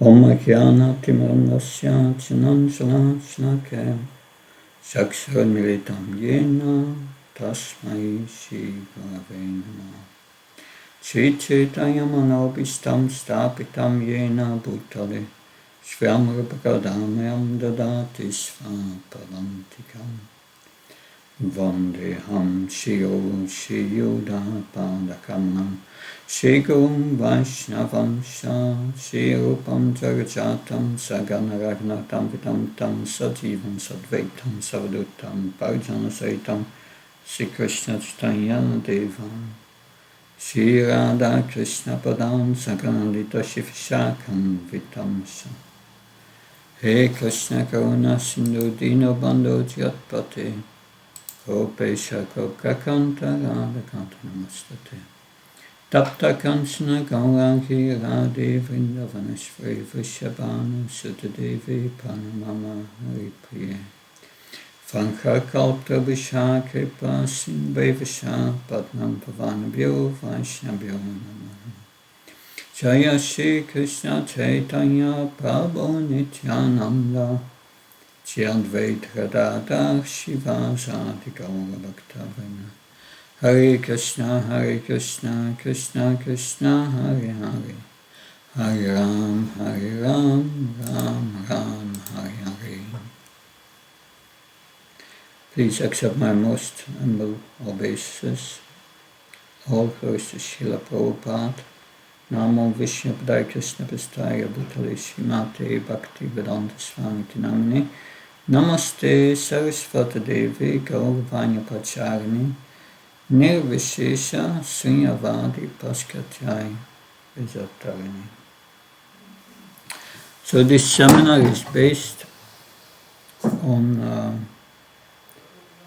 Om Jnana Timirandasya Chinanjana Shnake Chakshurmilitam Yena Tasmai Shri Gurave Namah Shri Chaitanya Manobishtam Stapitam Yena Bhutale Shvamrupakadamayam Dadati Svapadantikam Vandeham Shriyo Shriyoda Padakamam Shri Gurum Vaishnavam Shri Rupam Jagajatam Sagana Ragnatam Vitam Tam Sajivam Sadvaitam Savadutam Parjana Saitam Shri Krishna Chaitanya Devam Shri Radha Krishna Padam Saganalita Shivishakam Vitamsa He Krishna Karuna Sindhu Dino Bandho Jyatpate Gopesha Gopkakanta Radhakanta Namastate Tapta Kanchana Gaurangi Radhe Vrindavaneshwari Vrishabhanu Sutadevi Panamama Haripriye Vankakalpta Vishak Kripa Sindhavasha Padnam Pavanabhyo Vaishnabhyo Namaha Jaya Shri Krishna Chaitanya Prabhu Nityananda Shri Advaita Gadadhar Shivasadi Gaura Bhaktavina Hare Krishna, Krishna Krishna, Hare Hare, Hare Ram, Ram Ram, Hare Hare. Please accept my most humble obeisances. All glories to Srila Prabhupada. Namo Vishnu Padaya Krishna Prasthaya Bhutale Srimate Bhakti Vedanta Swami Namine. Namaste Saraswati Devi Gauravanya Pacharini. Nirvishesha Srinyavadi Paskatyai Vijatarini. So this seminar is based on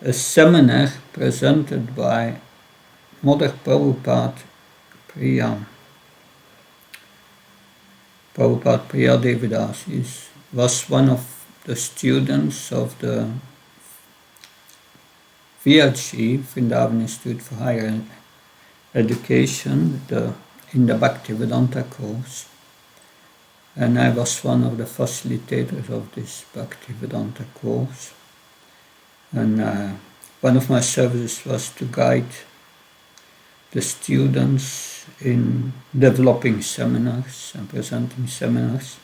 a seminar presented by Mother Prabhupada Priya. Prabhupada Priya Devidas was one of the students of the VHE, Vrindavan Institute for Higher Education, in the Bhaktivedanta course. And I was one of the facilitators of this Bhaktivedanta course. And one of my services was to guide the students in developing seminars and presenting seminars.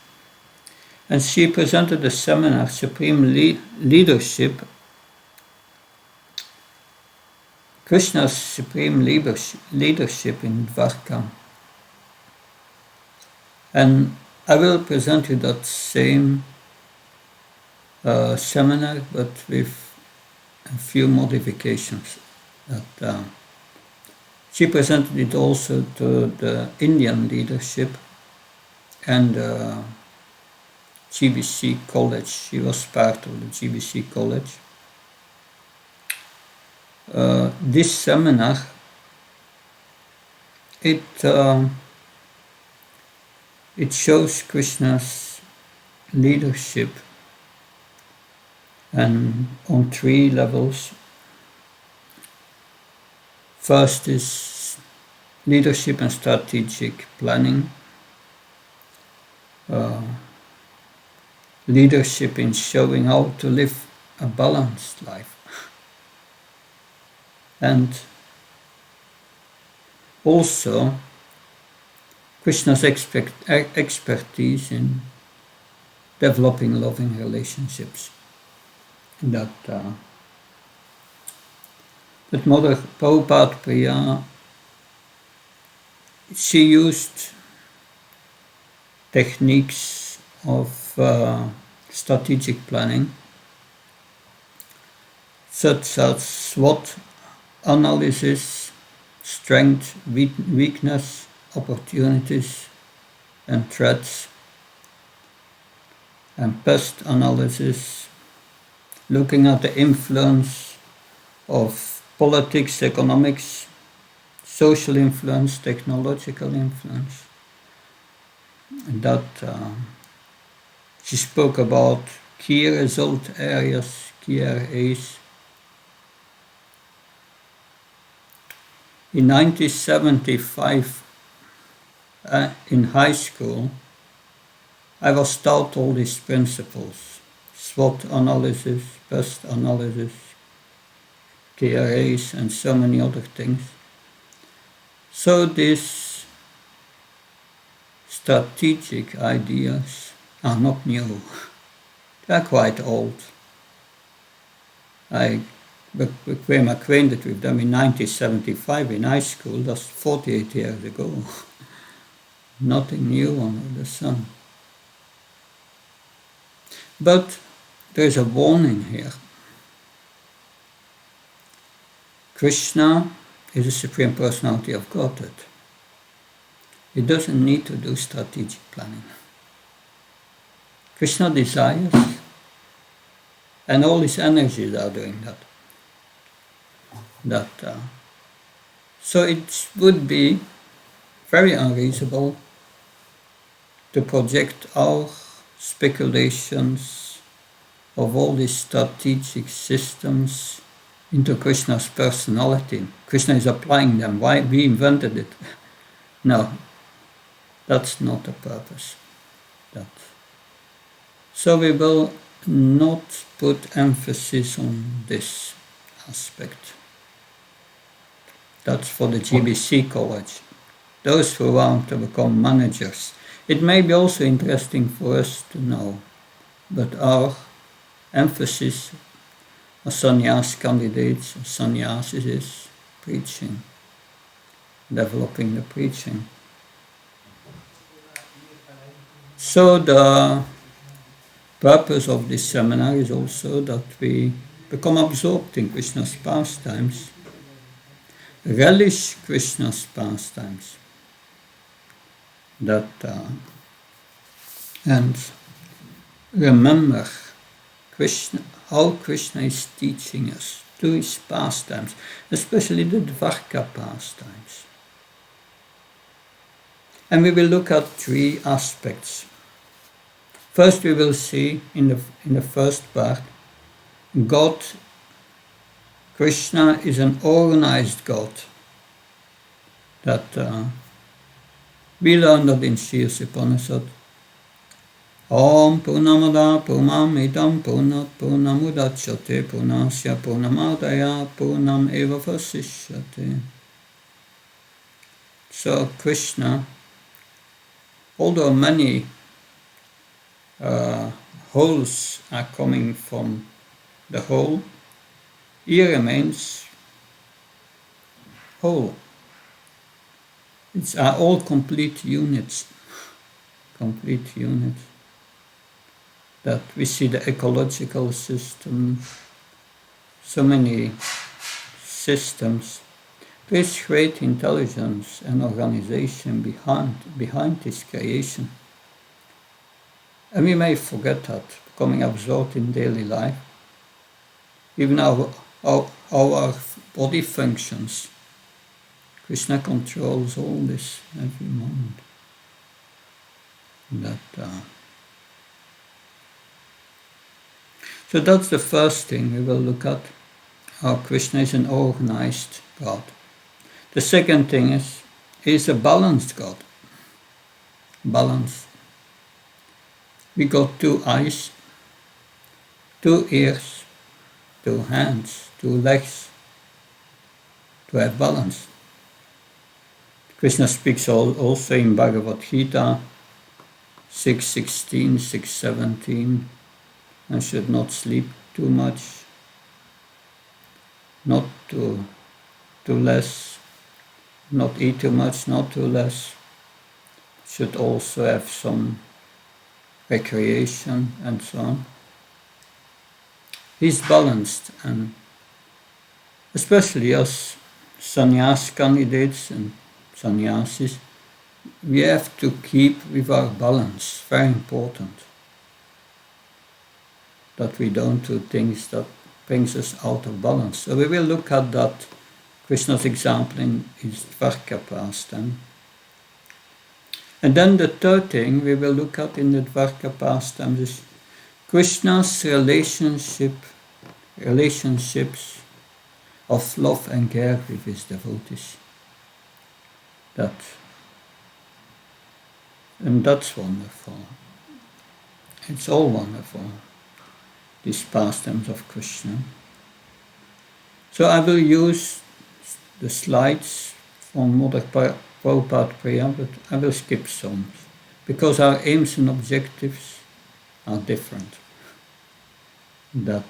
And she presented the seminar, Supreme Leadership, Krishna's Supreme Leadership in Dwarka. And I will present you that same seminar, but with a few modifications. She presented it also to the Indian leadership and GBC College. She was part of the GBC College. This seminar, it shows Krishna's leadership and on 3 levels. First is leadership and strategic planning, leadership in showing how to live a balanced life, and also Krishna's expertise in developing loving relationships. That Mother Prabhupada Priya, she used techniques of strategic planning, such as SWOT analysis, strength, weakness, opportunities and threats, and pest analysis, looking at the influence of politics, economics, social influence, technological influence. And that she spoke about key result areas, key RAs. In 1975, in high school, I was taught all these principles, SWOT analysis, best analysis, KRAs, and so many other things. So these strategic ideas are not new. They are quite old. I became acquainted with them in 1975 in high school. That's 48 years ago. Nothing new under the sun. But there is a warning here. Krishna is the Supreme Personality of Godhead. He doesn't need to do strategic planning. Krishna desires, and all his energies are doing that. So it would be very unreasonable to project our speculations of all these strategic systems into Krishna's personality. Krishna is applying them. Why? We invented it. No, that's not the purpose. So we will not put emphasis on this aspect. That's for the GBC college. Those who want to become managers. It may be also interesting for us to know, but our emphasis as sannyas candidates, sannyasis, is preaching, developing the preaching. So the purpose of this seminar is also that we become absorbed in Krishna's pastimes, relish Krishna's pastimes, and remember Krishna, how Krishna is teaching us through his pastimes, especially the Dvarka pastimes. And we will look at three aspects. First, we will see in the first part, God, Krishna is an organized God. That we learned that in Shirsi Upanishad. Om Purnamada Purnamidam Purnat Purnamudachyate Purnasya Purnamadaya Purnam Eva Vasishyate. So Krishna, although many wholes are coming from the whole, he remains whole. It's all complete units. That we see the ecological system, so many systems. There is great intelligence and organization behind this creation. And we may forget that, becoming absorbed in daily life. Even how our body functions. Krishna controls all this every moment. So that's the first thing we will look at, how Krishna is an organized God. The second thing is, he is a balanced God. Balance. We got 2 eyes, 2 ears, 2 hands, 2 legs, to have balance. Krishna speaks also in Bhagavad Gita 6:16, 6:17, and should not sleep too much, not too less, not eat too much, not too less, should also have some recreation and so on. He's balanced, and especially as sannyas candidates and sannyasis, we have to keep with our balance, very important. That we don't do things that brings us out of balance. So we will look at that, Krishna's example in his Dvarka pastime. And then the third thing we will look at in the Dvarka pastime is Krishna's relationships of love and care with his devotees. And that's wonderful. It's all wonderful, these pastimes of Krishna. So I will use the slides from Mother Prabhupada Priya, but I will skip some, because our aims and objectives are different. That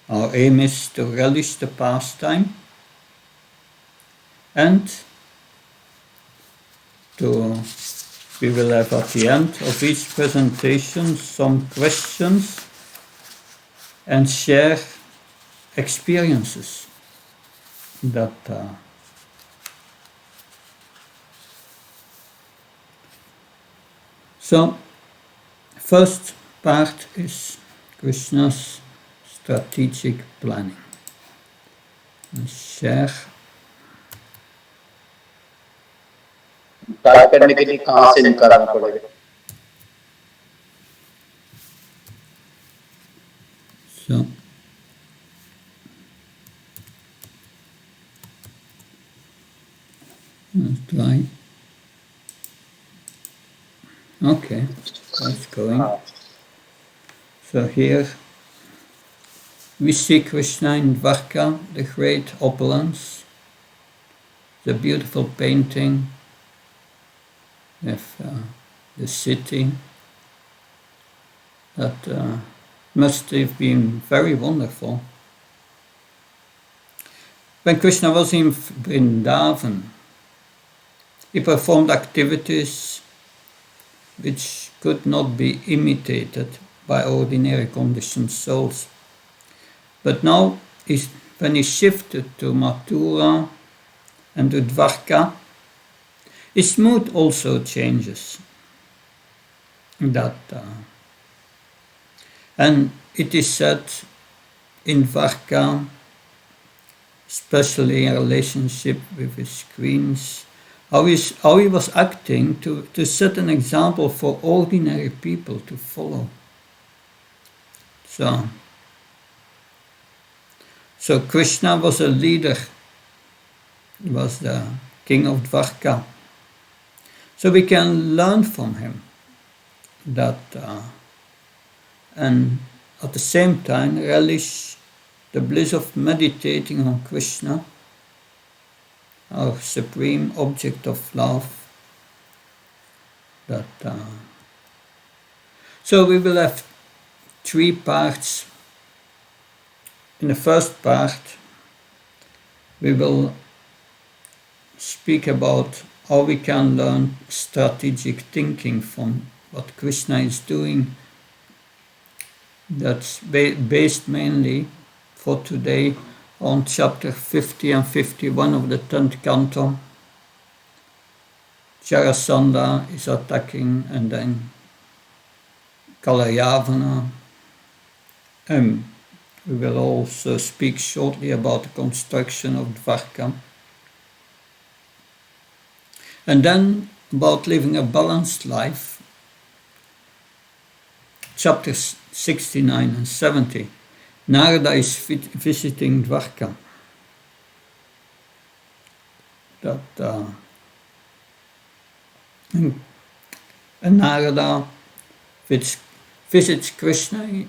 our aim is to relish the pastime and we will have at the end of each presentation some questions and share experiences that so first part is Krishna's strategic planning. Share. Type करने के लिए कहाँ से निकालना पड़ेगा? So let's try. Okay, that's going. So here we see Krishna in Dwarka, the great opulence, the beautiful painting of the city that must have been very wonderful. When Krishna was in Vrindavan, he performed activities which could not be imitated by ordinary conditioned souls. But now, when he shifted to Mathura and to Dwarka, his mood also changes. And it is said in Dwarka, especially in relationship with his queens, how he was acting to set an example for ordinary people to follow. So Krishna was a leader. He was the king of Dwarka. So we can learn from him that and at the same time relish the bliss of meditating on Krishna, our supreme object of love. So we will have 3 parts. In the first part, we will speak about how we can learn strategic thinking from what Krishna is doing. That's based mainly for today on chapter 50 and 51 of the 10th canto. Jarasandha is attacking, and then Kalayavana. We will also speak shortly about the construction of Dwarka. And then about living a balanced life. Chapters 69 and 70. Narada is visiting Dwarka. And Narada visits Krishna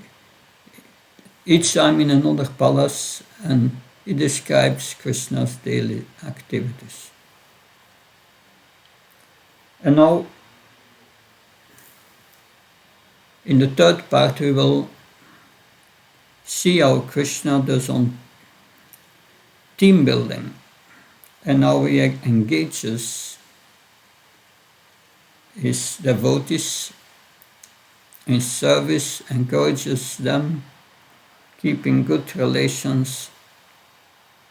each time in another palace, and he describes Krishna's daily activities. And now, in the third part, we will see how Krishna does on team building and how he engages his devotees in service, encourages them, keeping good relations,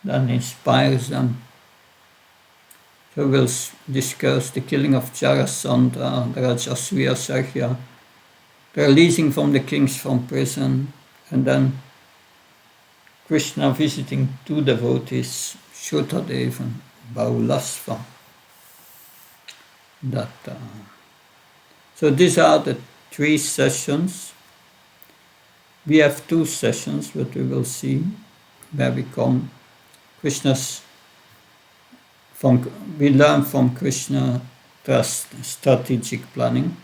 then inspires them. So we'll discuss the killing of Jarasandha, the Rajasviya Sarya, the releasing from the kings from prison, and then Krishna visiting 2 devotees, Shrutadeva and Baulasva. So these are the 3 sessions. We have 2 sessions, but we will see where we come. We learn from Krishna strategic planning.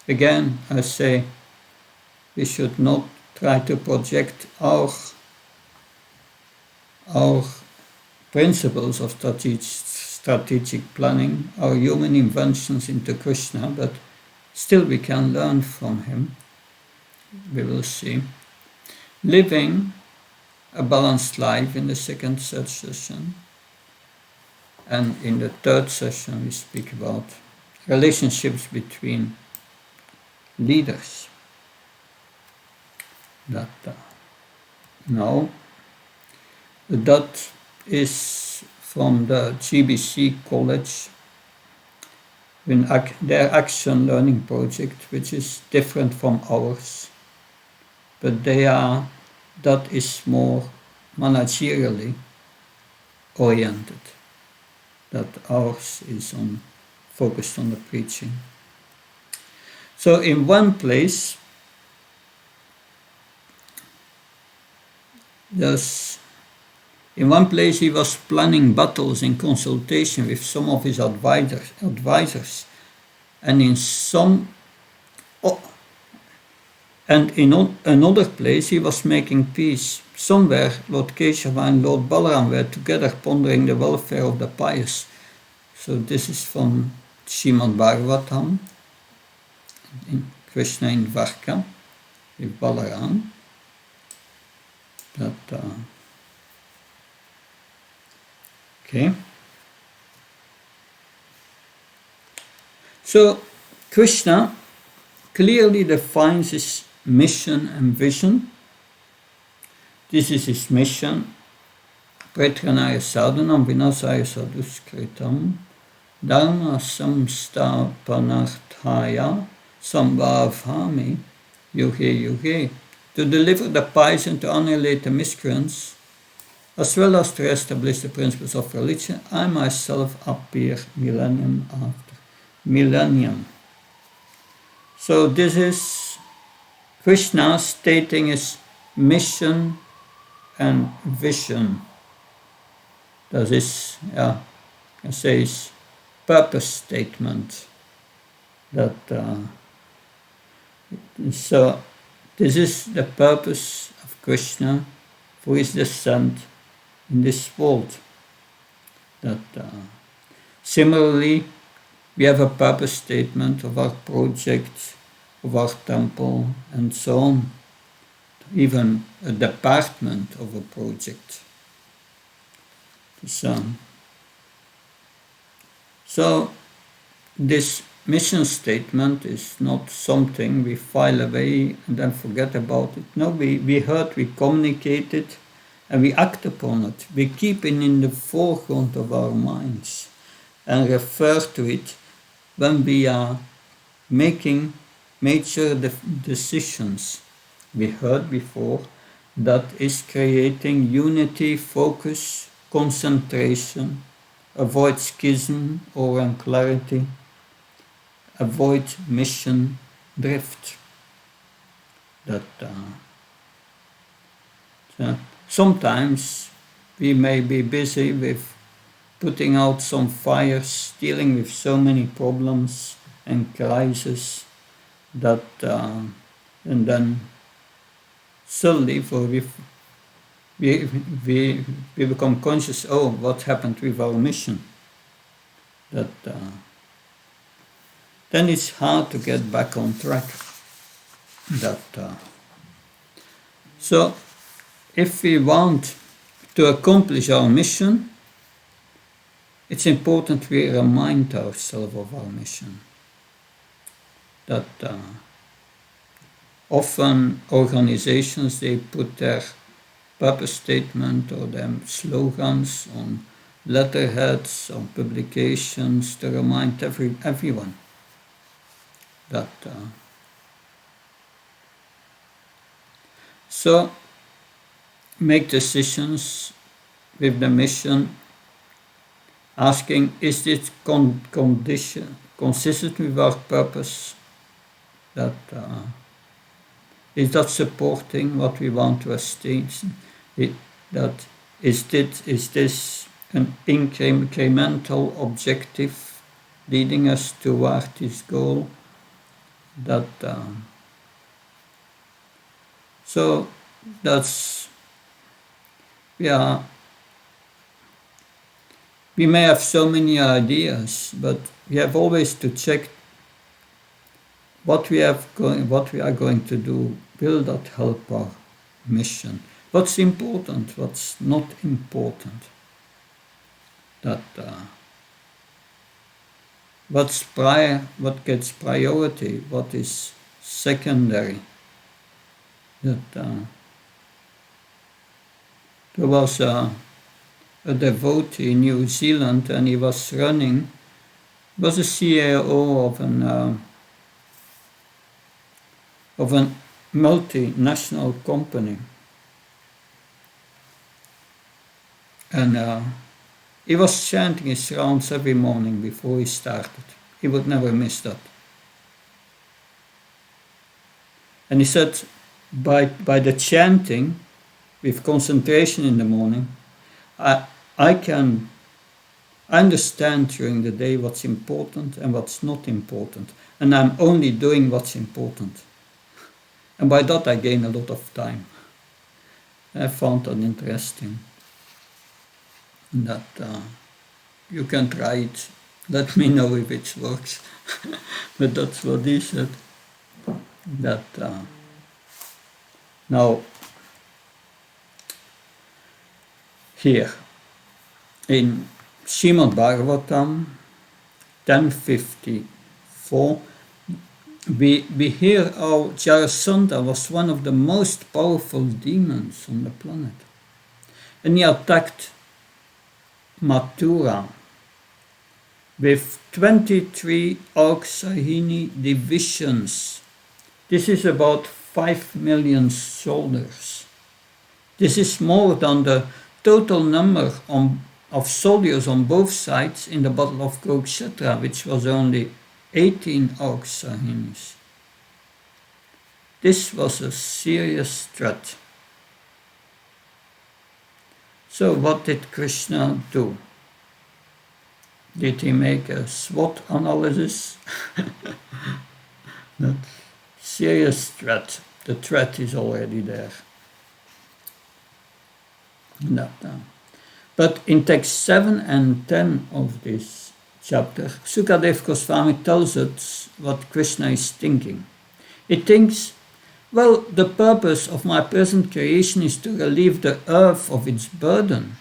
again, I say we should not try to project our principles of strategic planning, our human inventions into Krishna, but still we can learn from him. We will see. Living a balanced life in the second session. And in the third session we speak about relationships between leaders. Now, that is from the GBC College in their action learning project, which is different from ours, but that is more managerially oriented, that ours is focused on the preaching. So in one place he was planning battles in consultation with some of his advisors, and in another place he was making peace. Somewhere Lord Keshava and Lord Balaram were together pondering the welfare of the pious. So this is from Srimad Bhagavatam, in Krishna in Dvarka with Balaram. Okay. So Krishna clearly defines his mission and vision. This is his mission. Pretranaya sadhanam vinasaya saduskritam dharma samstapanarthaya sambhavami yuge yuge. To deliver the pious and to annihilate the miscreants, as well as to establish the principles of religion, I myself appear millennium after millennium. So this is Krishna stating his mission and vision. That is, I can say his purpose statement. So this is the purpose of Krishna for his descent in this world. Similarly, we have a purpose statement of our project, of our temple, and so on. Even a department of a project. So this mission statement is not something we file away and then forget about it. No, we heard, we communicate it, and we act upon it. We keep it in the foreground of our minds and refer to it when we are making major decisions. We heard before that is creating unity, focus, concentration, avoid schism or unclarity, avoid mission drift. Sometimes we may be busy with putting out some fires, dealing with so many problems and crises and then suddenly we become conscious, what happened with our mission? Then it's hard to get back on track. So if we want to accomplish our mission, it's important we remind ourselves of our mission. Often organizations, they put their purpose statement or their slogans on letterheads, on publications to remind everyone so make decisions with the mission, asking, is this consistent with our purpose? Is that supporting what we want to establish? Is this an incremental objective leading us toward this goal? that so that's we may have so many ideas, but we have always to check what we are going to do. Will that help our mission? What's important? What's not important? That what gets priority? What is secondary? That there was a devotee in New Zealand, and he was running. Was a CEO of a multinational company, and he was chanting his rounds every morning before he started. He would never miss that. And he said, by the chanting, with concentration in the morning, I understand during the day what's important and what's not important, and I'm only doing what's important. And by that I gain a lot of time. I found that interesting. That you can try it. Let me know if it works. But that's what he said. That now here in Srimad Bhagavatam 10:54, we hear how Jarasandha was one of the most powerful demons on the planet, and he attacked Mathura with 23 Auksahini divisions. This is about 5 million soldiers. This is more than the total number of soldiers on both sides in the Battle of Kurukshetra, which was only 18 Auksahinis. This was a serious threat. So what did Krishna do? Did he make a SWOT analysis? That serious threat. The threat is already there. But in text 7 and 10 of this chapter, Sukadev Goswami tells us what Krishna is thinking. He thinks, well, the purpose of my present creation is to relieve the earth of its burden,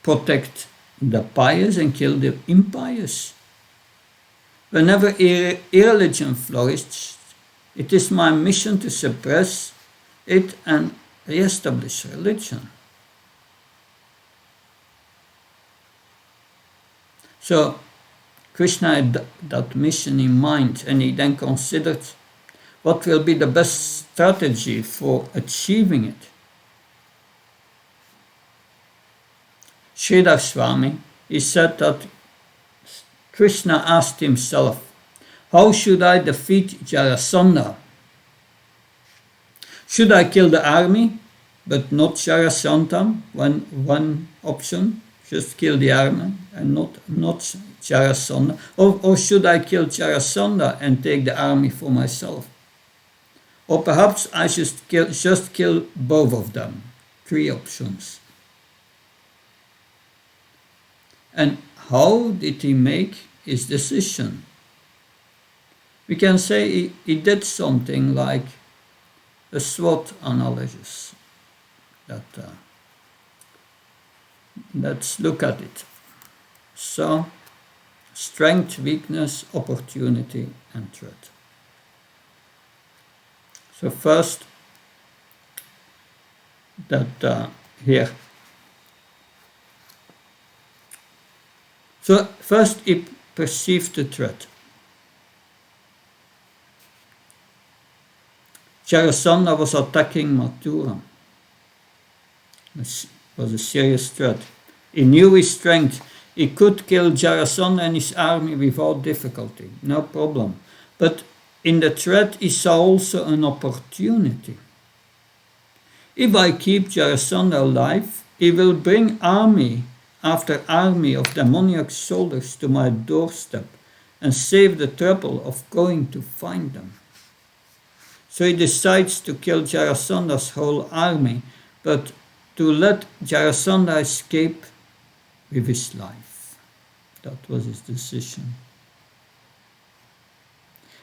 protect the pious and kill the impious. Whenever irreligion flourishes, it is my mission to suppress it and re-establish religion. So Krishna had that mission in mind, and he then considered what will be the best strategy for achieving it. Sridhar Swami, he said that Krishna asked himself, how should I defeat Jarasandha? Should I kill the army, but not Jarasandha? One option, just kill the army and not Jarasandha. Or should I kill Jarasandha and take the army for myself? Or perhaps I should just kill both of them. 3 options. And how did he make his decision? We can say he did something like a SWOT analysis. Let's look at it. So, strength, weakness, opportunity, and threat. So first, here. So first he perceived the threat. Jarasandha was attacking Mathura. This was a serious threat. He knew his strength. He could kill Jarasandha and his army without difficulty, no problem. But in the threat he saw also an opportunity. If I keep Jarasandha alive, he will bring army after army of demoniac soldiers to my doorstep, and save the trouble of going to find them. So he decides to kill Jarasanda's whole army, but to let Jarasandha escape with his life. That was his decision.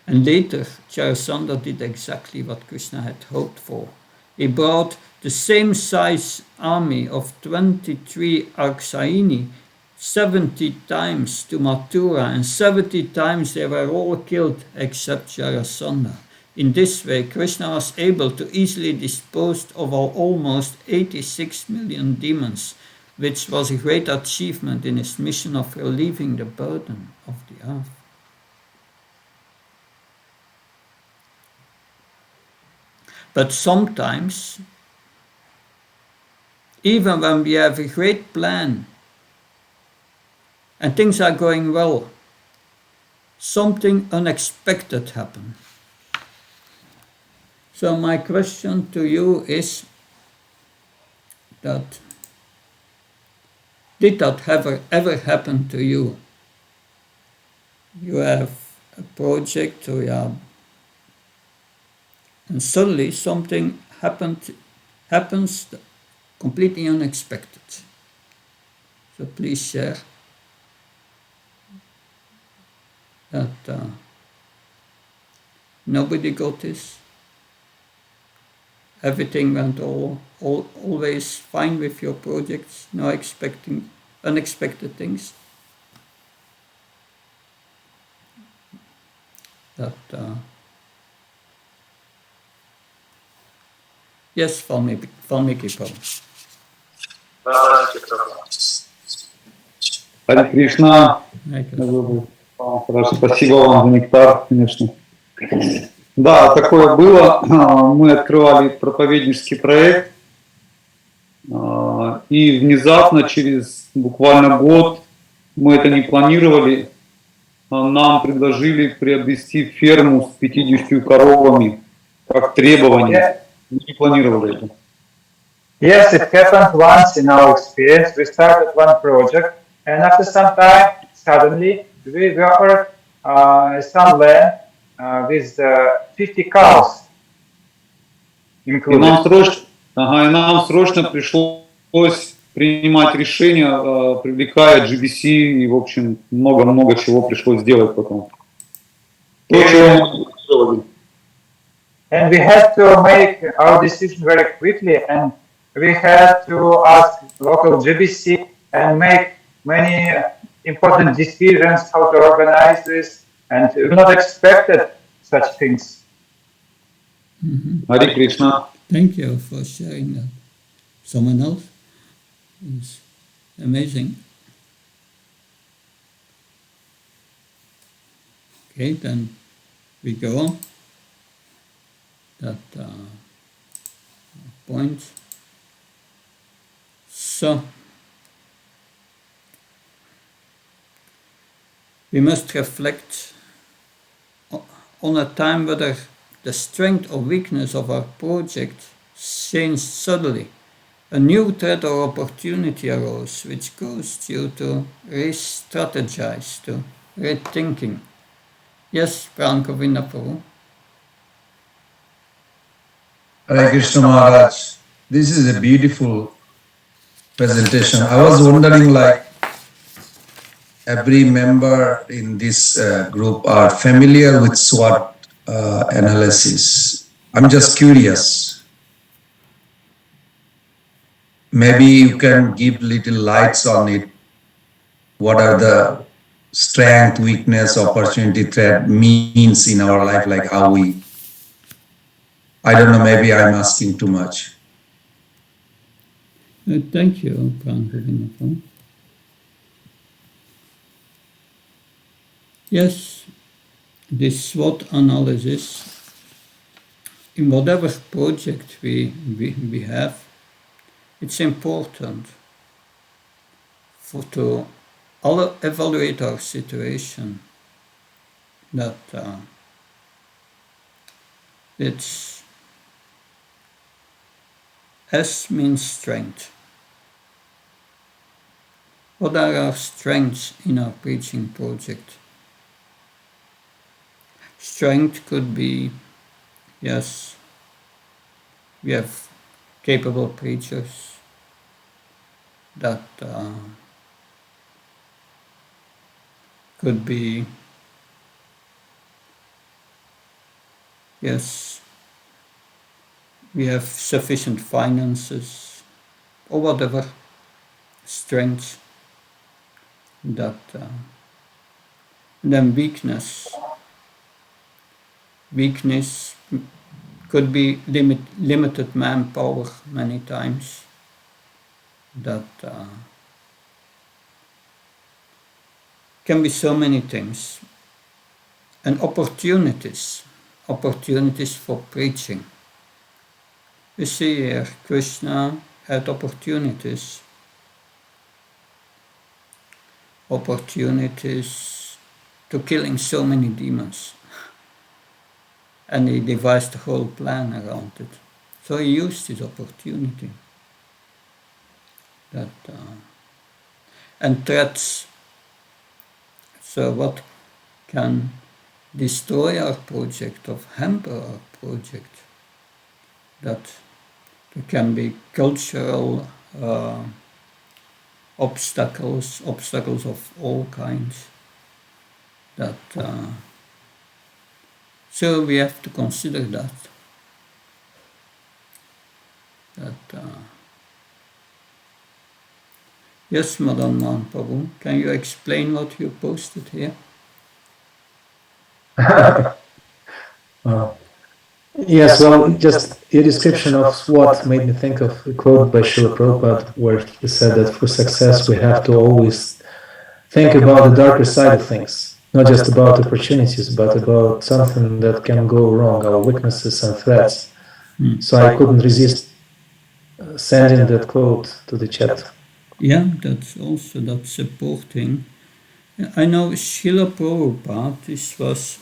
And later, Jarasandha did exactly what Krishna had hoped for. He brought the same size army of 23 Arksayini 70 times to Mathura, and 70 times they were all killed except Jarasandha. In this way, Krishna was able to easily dispose of almost 86 million demons, which was a great achievement in his mission of relieving the burden of the earth. But sometimes, even when we have a great plan and things are going well, something unexpected happens. So my question to you is that, did that ever happen to you? You have a project or and suddenly something happens completely unexpected. So please share that nobody got this. Everything went always fine with your projects, no unexpected things. That yes, Valmiki Prabhu. Харе Кришна. Хорошо, спасибо вам за нектар, конечно. Да, такое было. Мы открывали проповеднический проект, и внезапно, через буквально год, мы это не планировали, нам предложили приобрести ферму с 50 коровами, как требование. Мы не планировали это. Yes, it happened once in our experience. We started one project, and after some time, suddenly, we offered some land with 50 cows included. И нам срочно пришлось принимать решение, привлекая GBC, и, в общем, много-много чего пришлось сделать потом. То, чего мы делали. And we had to make our decision very quickly, and we had to ask local GBC and make many important decisions how to organize this, and we not expected such things. Hare Krishna. Thank you for sharing that. Someone else? It's amazing. Okay, then we go on. That point. So, we must reflect on a time whether the strength or weakness of our project changed suddenly. A new threat or opportunity arose, which caused you to re-strategize, to rethinking. Yes, Prankavinda Prabhu. Hare Krishna Maharaj, this is a beautiful presentation. I was wondering, like, every member in this group are familiar with SWOT analysis. I'm just curious. Maybe you can give little lights on it. What are the strength, weakness, opportunity, threat means in our life, like how we... I don't know, maybe I'm asking too much. Thank you, Prankavinda. Yes, this SWOT analysis, in whatever project we have, it's important to evaluate our situation, that it's S means strength. What are our strengths in our preaching project? Strength could be, yes, we have capable preachers that could be, yes, we have sufficient finances or whatever strength that and then weakness could be limited manpower many times that can be so many things, and opportunities for preaching. We see here Krishna had opportunities to killing so many demons, and he devised a whole plan around it. So he used his opportunity. That and threats. So what can destroy our project or hamper our project? That there can be cultural obstacles of all kinds. That so we have to consider that. Yes, Madam Manpabu, can you explain what you posted here? Yes, well, just a description of what made me think of a quote by Srila Prabhupada, where he said that for success we have to always think about the darker side of things, not just about opportunities, but about something that can go wrong, our weaknesses and threats. So I couldn't resist sending that quote to the chat. Yeah, that's supporting. I know Srila Prabhupada, this was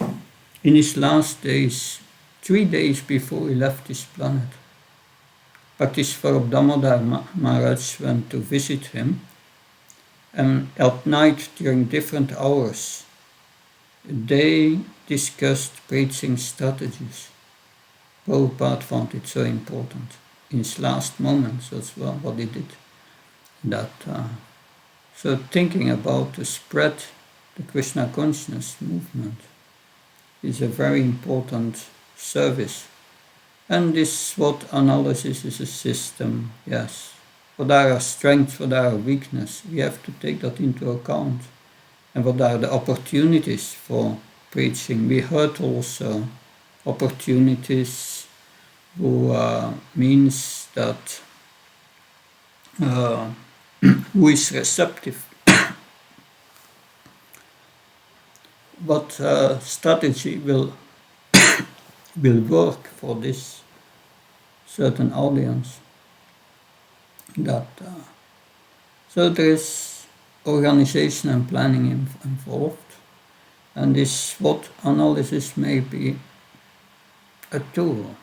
in his last days, 3 days before he left this planet. Bhaktiswarup Damodar Maharaj went to visit him, and at night during different hours, they discussed preaching strategies. Prabhupada found it so important. In his last moments, that's what he did. So thinking about to spread the Krishna consciousness movement is a very important service. And this SWOT analysis is a system, yes. What are our strengths, what are our weaknesses? We have to take that into account. And what are the opportunities for preaching? We heard also opportunities means that who is receptive. What strategy will work for this certain audience? So there is organization and planning involved, and this SWOT analysis may be a tool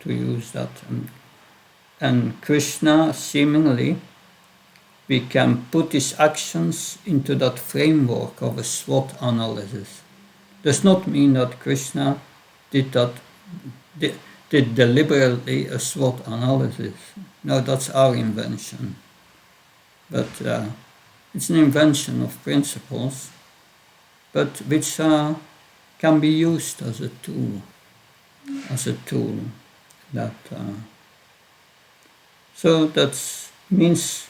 to use that. And Krishna, seemingly, we can put his actions into that framework of a SWOT analysis. Does not mean that Krishna did deliberately a SWOT analysis. No, that's our invention. But it's an invention of principles, but which can be used as a tool. So that means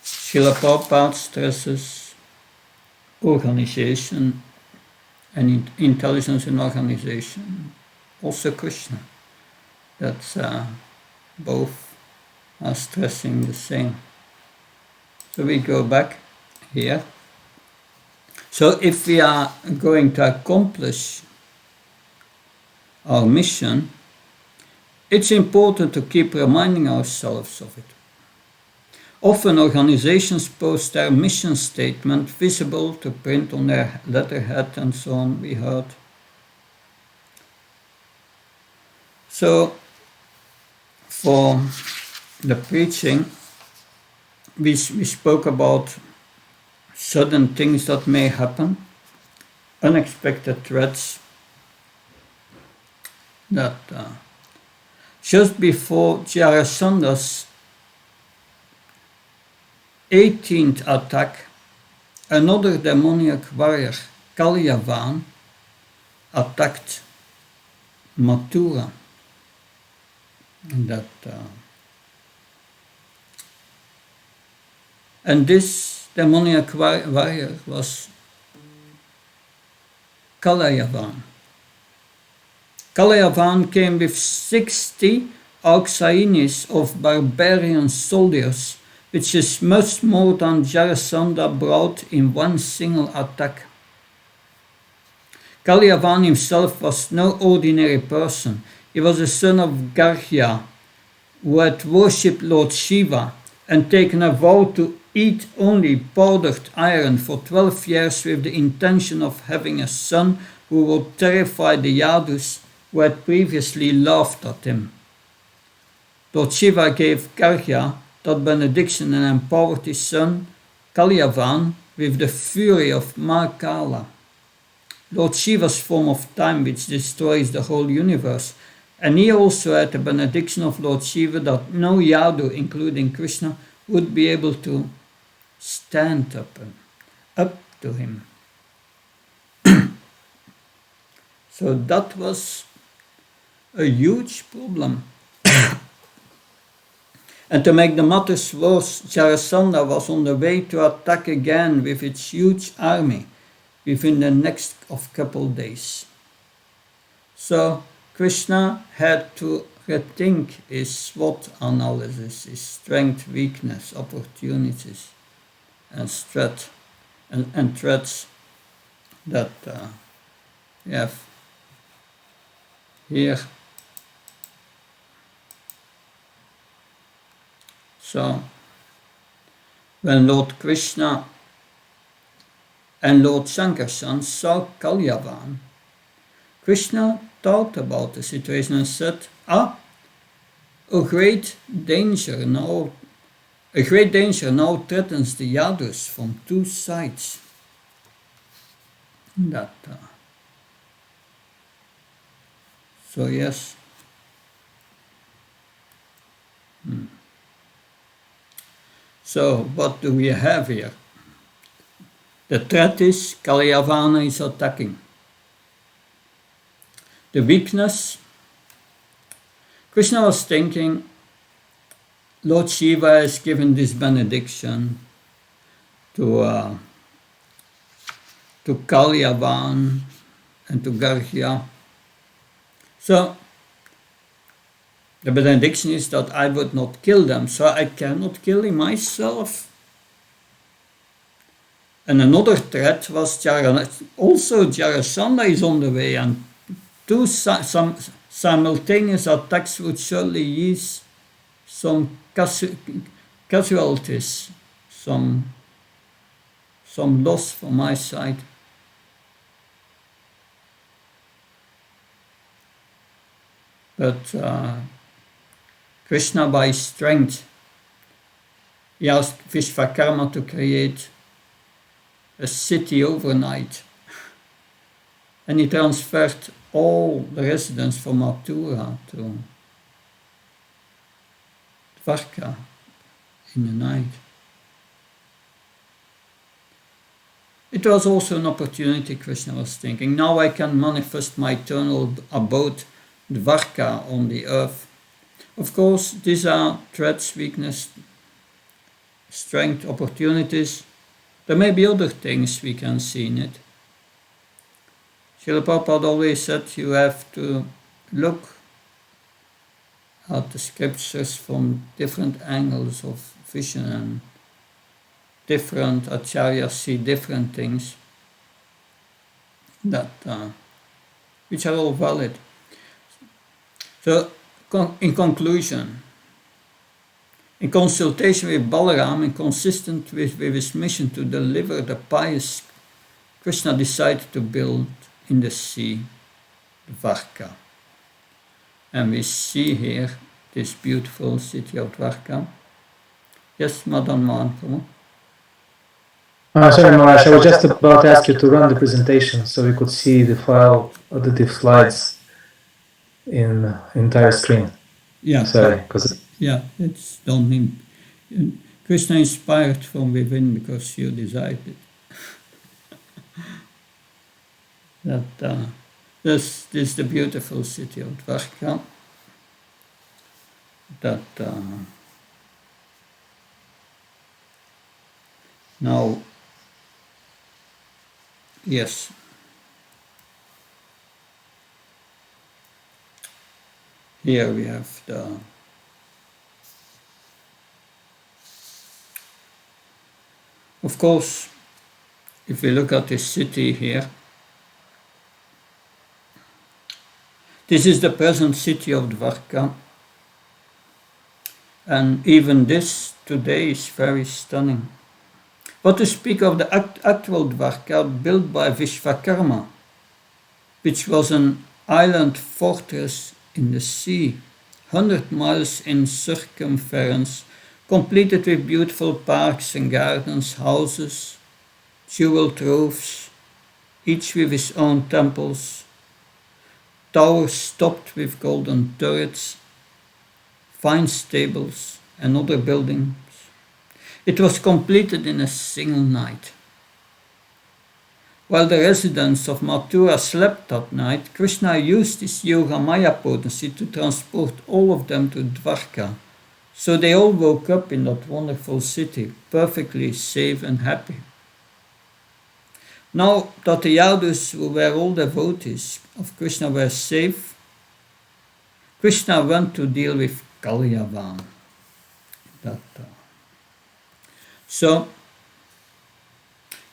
Srila Prabhupada stresses organization and intelligence in organization. Also Krishna. That's both are stressing the same. So we go back here. So if we are going to accomplish our mission, it's important to keep reminding ourselves of it. Often organizations post their mission statement visible to print on their letterhead and so on, we heard. So for the preaching, we spoke about sudden things that may happen. unexpected threats that just before Jarasanda's 18th attack, another demoniac warrior, Kalyavan, attacked Mathura. And this demoniac warrior was Kalyavan. Kalyavan came with 60 auxainis of barbarian soldiers, which is much more than Jarasandha brought in one single attack. Kalyavan himself was no ordinary person. He was the son of Garhya, who had worshipped Lord Shiva and taken a vow to eat only powdered iron for 12 years with the intention of having a son who would terrify the Yadus who had previously laughed at him. Lord Shiva gave Garhya that benediction and empowered his son Kalyavan with the fury of Mahakala, Lord Shiva's form of time which destroys the whole universe, and he also had the benediction of Lord Shiva that no Yadu, including Krishna, would be able to stand up to him. So that was a huge problem. And to make the matters worse, Jarasandha was on the way to attack again with its huge army within the next couple days. So Krishna had to rethink his SWOT analysis, his strength, weakness, opportunities, and threats that we have here. So, when Lord Krishna and Lord Sankarshan saw Kalyavan, Krishna thought about the situation and said, a great danger now threatens the Yadus from two sides. So yes. So what do we have here? The threat is Kalyavana is attacking. The weakness, Krishna was thinking, Lord Shiva has given this benediction to Kalyavan and to Garhya. So the benediction is that I would not kill them, so I cannot kill him myself. And another threat was also Jarasandha is on the way, and two simultaneous attacks would surely use some casualties, some loss from my side. But Krishna, by his strength, he asked Vishvakarma to create a city overnight, and he transferred all the residents from Mathura to Dwarka in the night. It was also an opportunity, Krishna was thinking. Now I can manifest my eternal abode, Dwarka, on the earth. Of course, these are threats, weakness, strength, opportunities. There may be other things we can see in it. Srila Prabhupada always said you have to look at the scriptures from different angles of vision, and different acharyas see different things that which are all valid. So, in conclusion, in consultation with Balaram and consistent with his mission to deliver the pious, Krishna decided to build in the sea Dwarka. And we see here this beautiful city of Dwarka. Yes, Madan Mohan, come on. Sorry, Maharaj, I was just about to ask you to run the presentation so we could see the file of the slides in entire screen. Yeah, Sorry, because yeah, it's don't need. Krishna inspired from within because you decided that this is the beautiful city of Dwarka. That now, yes, here we have the. Of course, if we look at this city here, this is the present city of Dwarka, and even this today is very stunning. What to speak of the actual Dwarka built by Vishvakarma, which was an island fortress in the sea, 100 miles in circumference, completed with beautiful parks and gardens, houses, jewel troves, each with its own temples, towers topped with golden turrets, fine stables and other buildings. It was completed in a single night. While the residents of Mathura slept that night, Krishna used his yoga maya potency to transport all of them to Dwarka. So they all woke up in that wonderful city, perfectly safe and happy. Now that the Yadus, who were all devotees of Krishna, were safe, Krishna went to deal with Kalyavan. So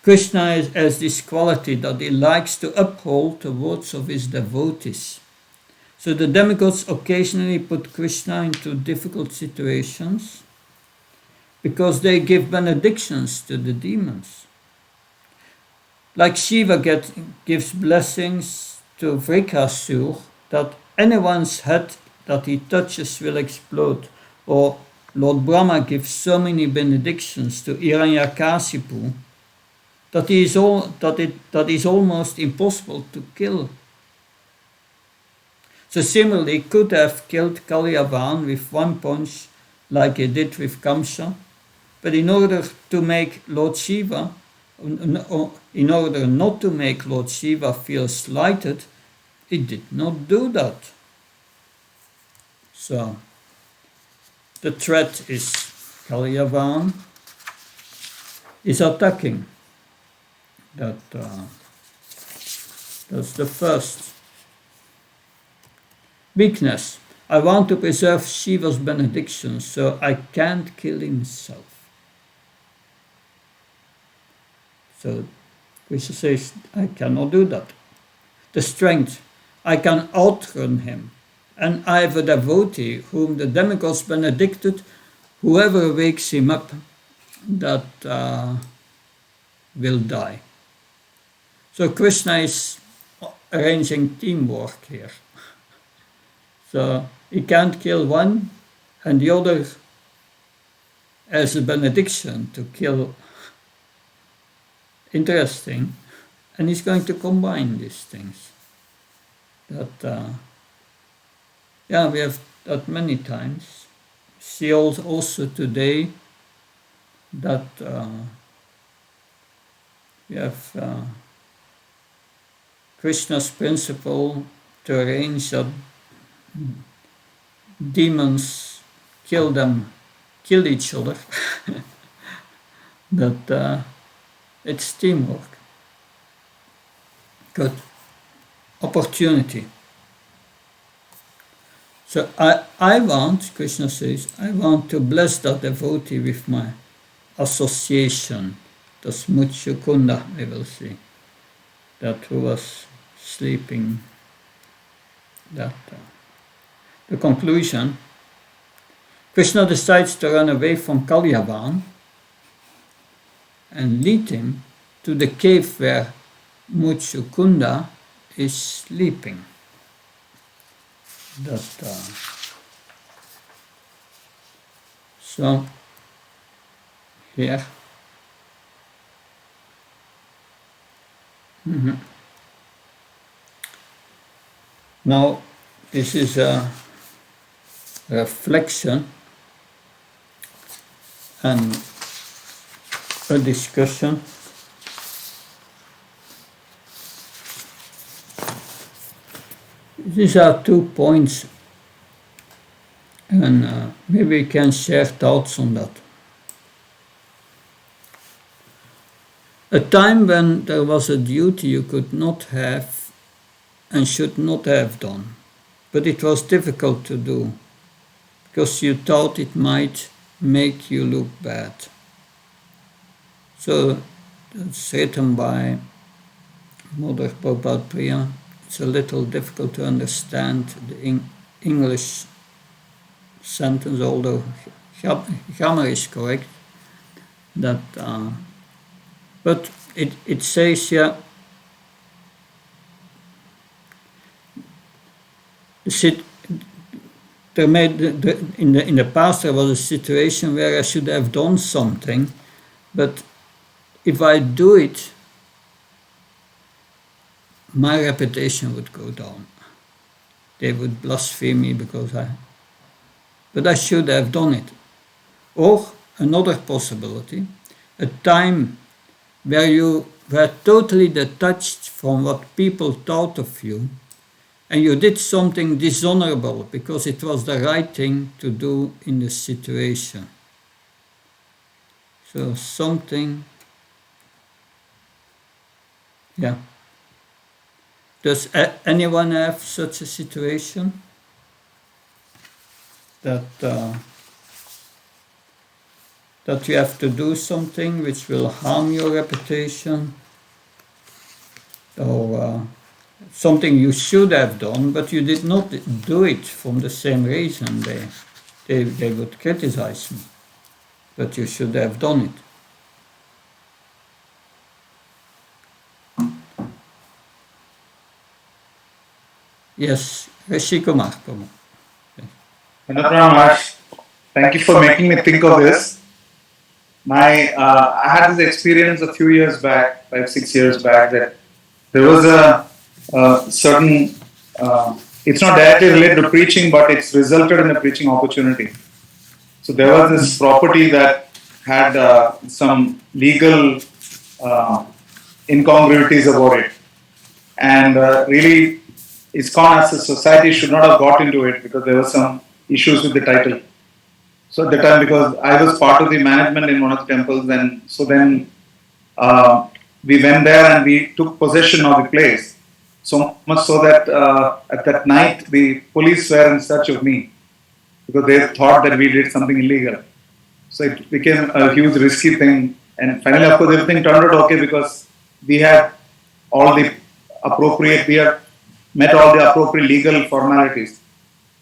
Krishna has this quality that he likes to uphold the words of his devotees. So the demigods occasionally put Krishna into difficult situations because they give benedictions to the demons. Like Shiva gives blessings to Vrikasur that anyone's head that he touches will explode, or Lord Brahma gives so many benedictions to Hiranyakasipu that it is almost impossible to kill. So similarly, he could have killed Kalyavan with one punch like he did with Kamsa, but in order to make Lord Shiva, in order not to make Lord Shiva feel slighted, he did not do that. So the threat is Kalyavan is attacking. That's the first weakness. I want to preserve Shiva's benediction, so I can't kill himself. So Krishna says, I cannot do that. The strength, I can outrun him. And I have a devotee whom the demigods benedicted, whoever wakes him up, that will die. So Krishna is arranging teamwork here. So he can't kill one, and the other has a benediction to kill. Interesting. And he's going to combine these things. That, we have that many times. See also today that we have Krishna's principle to arrange that demons kill each other. That it's teamwork. Good. Opportunity. So I want, Krishna says, I want to bless that devotee with my association. That's Muchukunda, we will see. That who was sleeping. That the conclusion, Krishna decides to run away from Kalyavan and lead him to the cave where Muchukunda is sleeping. So here Now, this is a reflection and a discussion. These are 2 points, and maybe we can share thoughts on that. A time when there was a duty you could not have and should not have done, but it was difficult to do because you thought it might make you look bad. So it's written by Mother Prabhupada Priya. It's a little difficult to understand the English sentence, although grammar is correct. That, but it says here, in the past there was a situation where I should have done something, but if I do it, my reputation would go down. They would blaspheme me but I should have done it. Or another possibility, a time where you were totally detached from what people thought of you, and you did something dishonorable because it was the right thing to do in the situation. So something, yeah. Does anyone have such a situation? That you have to do something which will harm your reputation, or something you should have done, but you did not do it from the same reason. They would criticize me, but you should have done it. Yes, Rishi Kumar. Thank you for making me think of this. I had this experience a few years back, 5-6 years back, that there was a certain, it's not directly related to preaching, but it's resulted in a preaching opportunity. So there was this property that had some legal incongruities about it. And really, ISKCON as a society should not have got into it because there were some issues with the title. So at the time, because I was part of the management in one of the temples, and so then we went there and we took possession of the place. So much so that at that night, the police were in search of me because they thought that we did something illegal. So it became a huge risky thing. And finally, of course, everything turned out okay because we had all the appropriate, we had met all the appropriate legal formalities.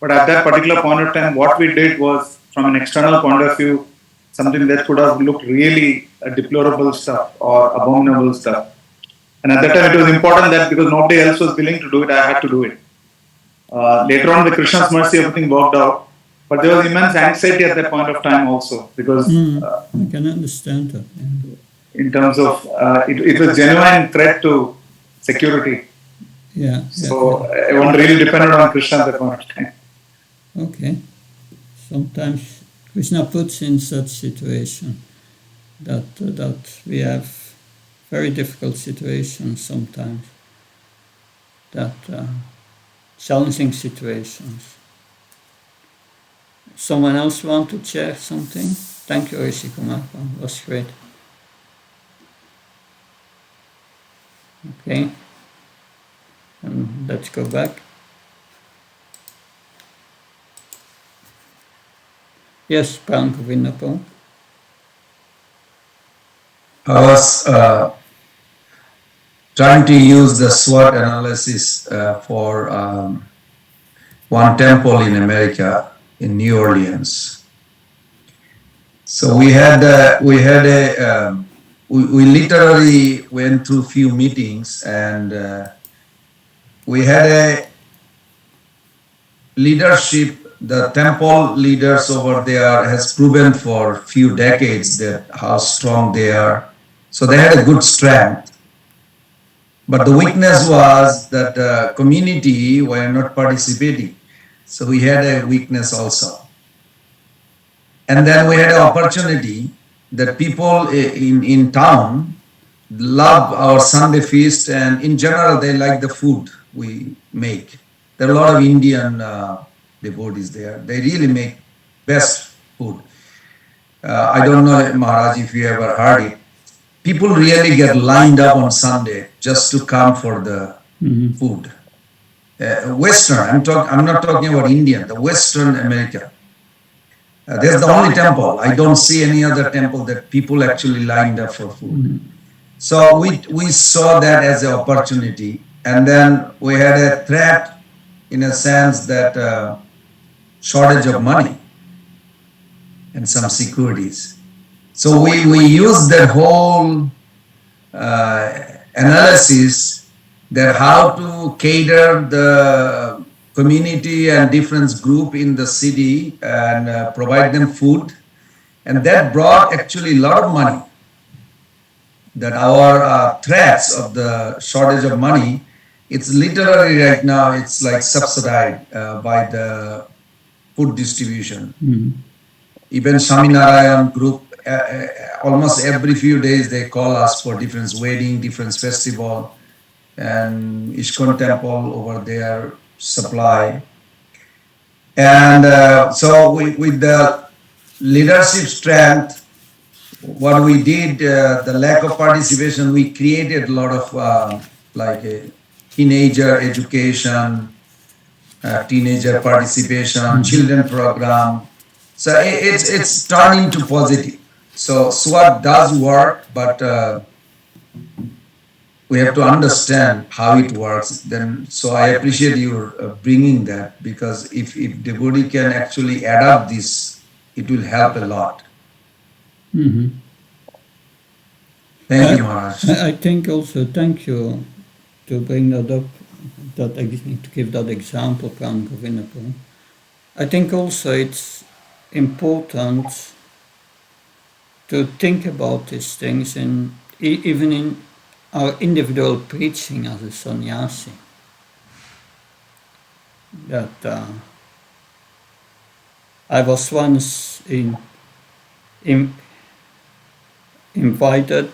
But at that particular point of time, what we did was, from an external point of view, something that could have looked really deplorable stuff or abominable stuff. And at that time, it was important that because nobody else was willing to do it, I had to do it. Later on, with Krishna's mercy, everything worked out. But there was immense anxiety at that point of time also, because I can understand that. Yeah. In terms of it was genuine threat to security. Yeah. So one really depended on Krishna at that point of time. Okay. Sometimes Krishna puts in such situation that we have very difficult situations sometimes, that challenging situations. Someone else want to share something? Thank you, Rishi Kumar. That was great. Okay. And let's go back. Yes, Prank Vinnapo. I was trying to use the SWOT analysis for one temple in America, in New Orleans. So we literally went through few meetings, and we had a leadership. The temple leaders over there has proven for few decades that how strong they are. So they had a good strength. But the weakness was that the community were not participating. So we had a weakness also. And then we had an opportunity that people in town love our Sunday feast, and in general they like the food we make. There are a lot of Indian devotees there. They really make best food. I don't know, Maharaj, if you ever heard it. People really get lined up on Sunday just to come for the food. Western, I'm not talking about Indian, the Western America. There's the only temple. I don't see any other temple that people actually lined up for food. So we saw that as an opportunity, and then we had a threat in a sense that shortage of money and some securities. So we used that whole analysis that how to cater the community and different group in the city and provide them food, and that brought actually a lot of money. That our threats of the shortage of money, it's literally right now it's like subsidized by the food distribution. Even Swaminarayan group, almost every few days they call us for different wedding, different festival, and ISKCON temple over there supply. And so with the leadership strength, what we did, the lack of participation, we created a lot of like a teenager education, teenager participation, children program. So it's turning to positive. So SWAT does work, but we have to understand how it works. Then, so I appreciate you bringing that, because if devotee can actually adapt this, it will help a lot. Thank you, Maharaj. I think also, thank you to bring that up, to give that example, Pran Govindapur. I think also it's important to think about these things, even in our individual preaching as a sannyasi. That I was once invited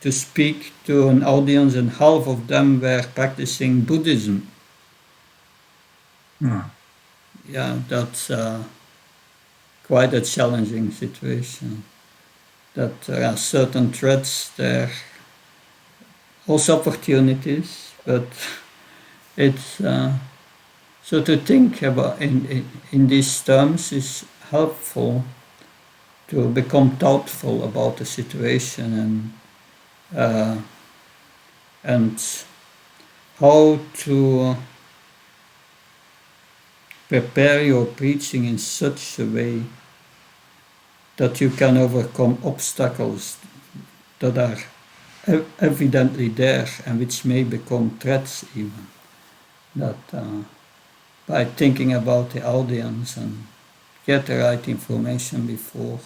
to speak to an audience, and half of them were practicing Buddhism. Yeah, that's quite a challenging situation. That there are certain threats there, also opportunities, but it's so to think about in these terms is helpful, to become thoughtful about the situation and how to prepare your preaching in such a way that you can overcome obstacles that are evidently there and which may become threats even. That by thinking about the audience and get the right information before.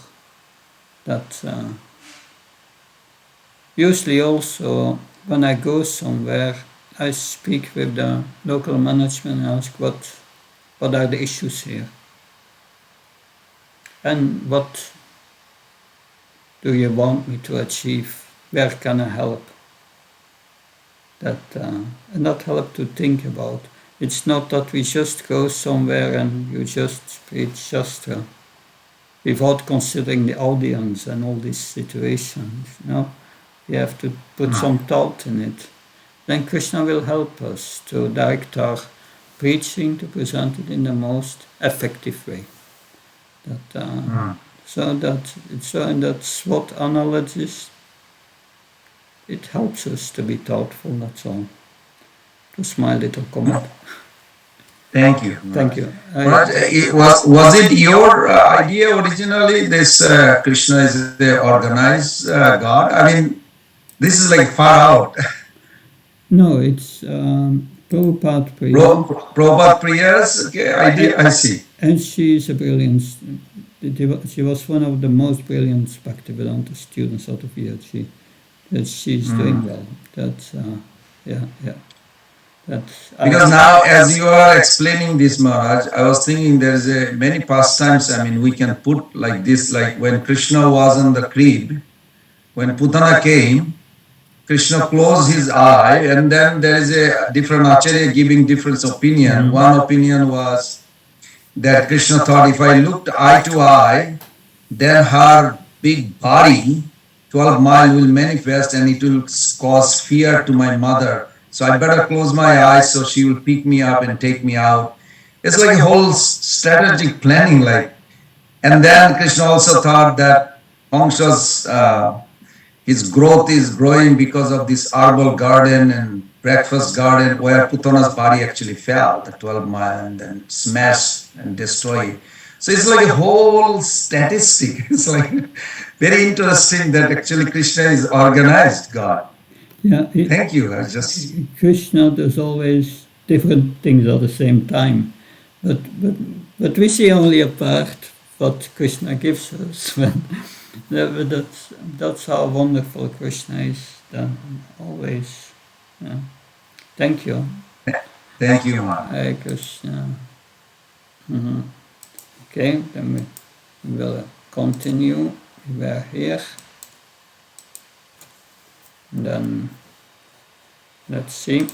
That usually also when I go somewhere, I speak with the local management and ask what are the issues here, and what do you want me to achieve? Where can I help? That and that help to think about. It's not that we just go somewhere and you just preach Shastra without considering the audience and all these situations. You have to put some thought in it. Then Krishna will help us to direct our preaching, to present it in the most effective way. So in that SWOT analysis, it helps us to be thoughtful, that's all. Just my little comment. Thank you. Thank you. Was it your idea originally, this Krishna is the organized God? I mean, this is like far out. No, it's Prabhupada prayer. Prabhupada prayers? Okay, I see. And she is a brilliant, she was one of the most brilliant Bhaktivedanta students out of VHG. that she's doing well. That's yeah. That's Because now, as you are explaining this, Maharaj, I was thinking there is a many pastimes. I mean, we can put like this, like when Krishna was on the crib, when Putana came, Krishna closed his eye, and then there is a different acharya giving different opinion. One opinion was that Krishna thought if I looked eye to eye, then her big body, 12 mile, will manifest and it will cause fear to my mother. So I better close my eyes so she will pick me up and take me out. It's like a whole strategic planning, like. And then Krishna also thought that Kamsa's his growth is growing because of this herbal garden and breakfast garden where Putana's body actually fell, the 12 mile, and then smashed and destroyed. So it's like a whole statistic. It's like very interesting that actually Krishna is organized God. yeah, Thank you. I just Krishna does always different things at the same time, but we see only a part what Krishna gives us. But that's how wonderful Krishna is. Always. Yeah. Thank you. thank you, Maharaj. Hare Krishna. Okay, then we will continue. We were here. And then let's see.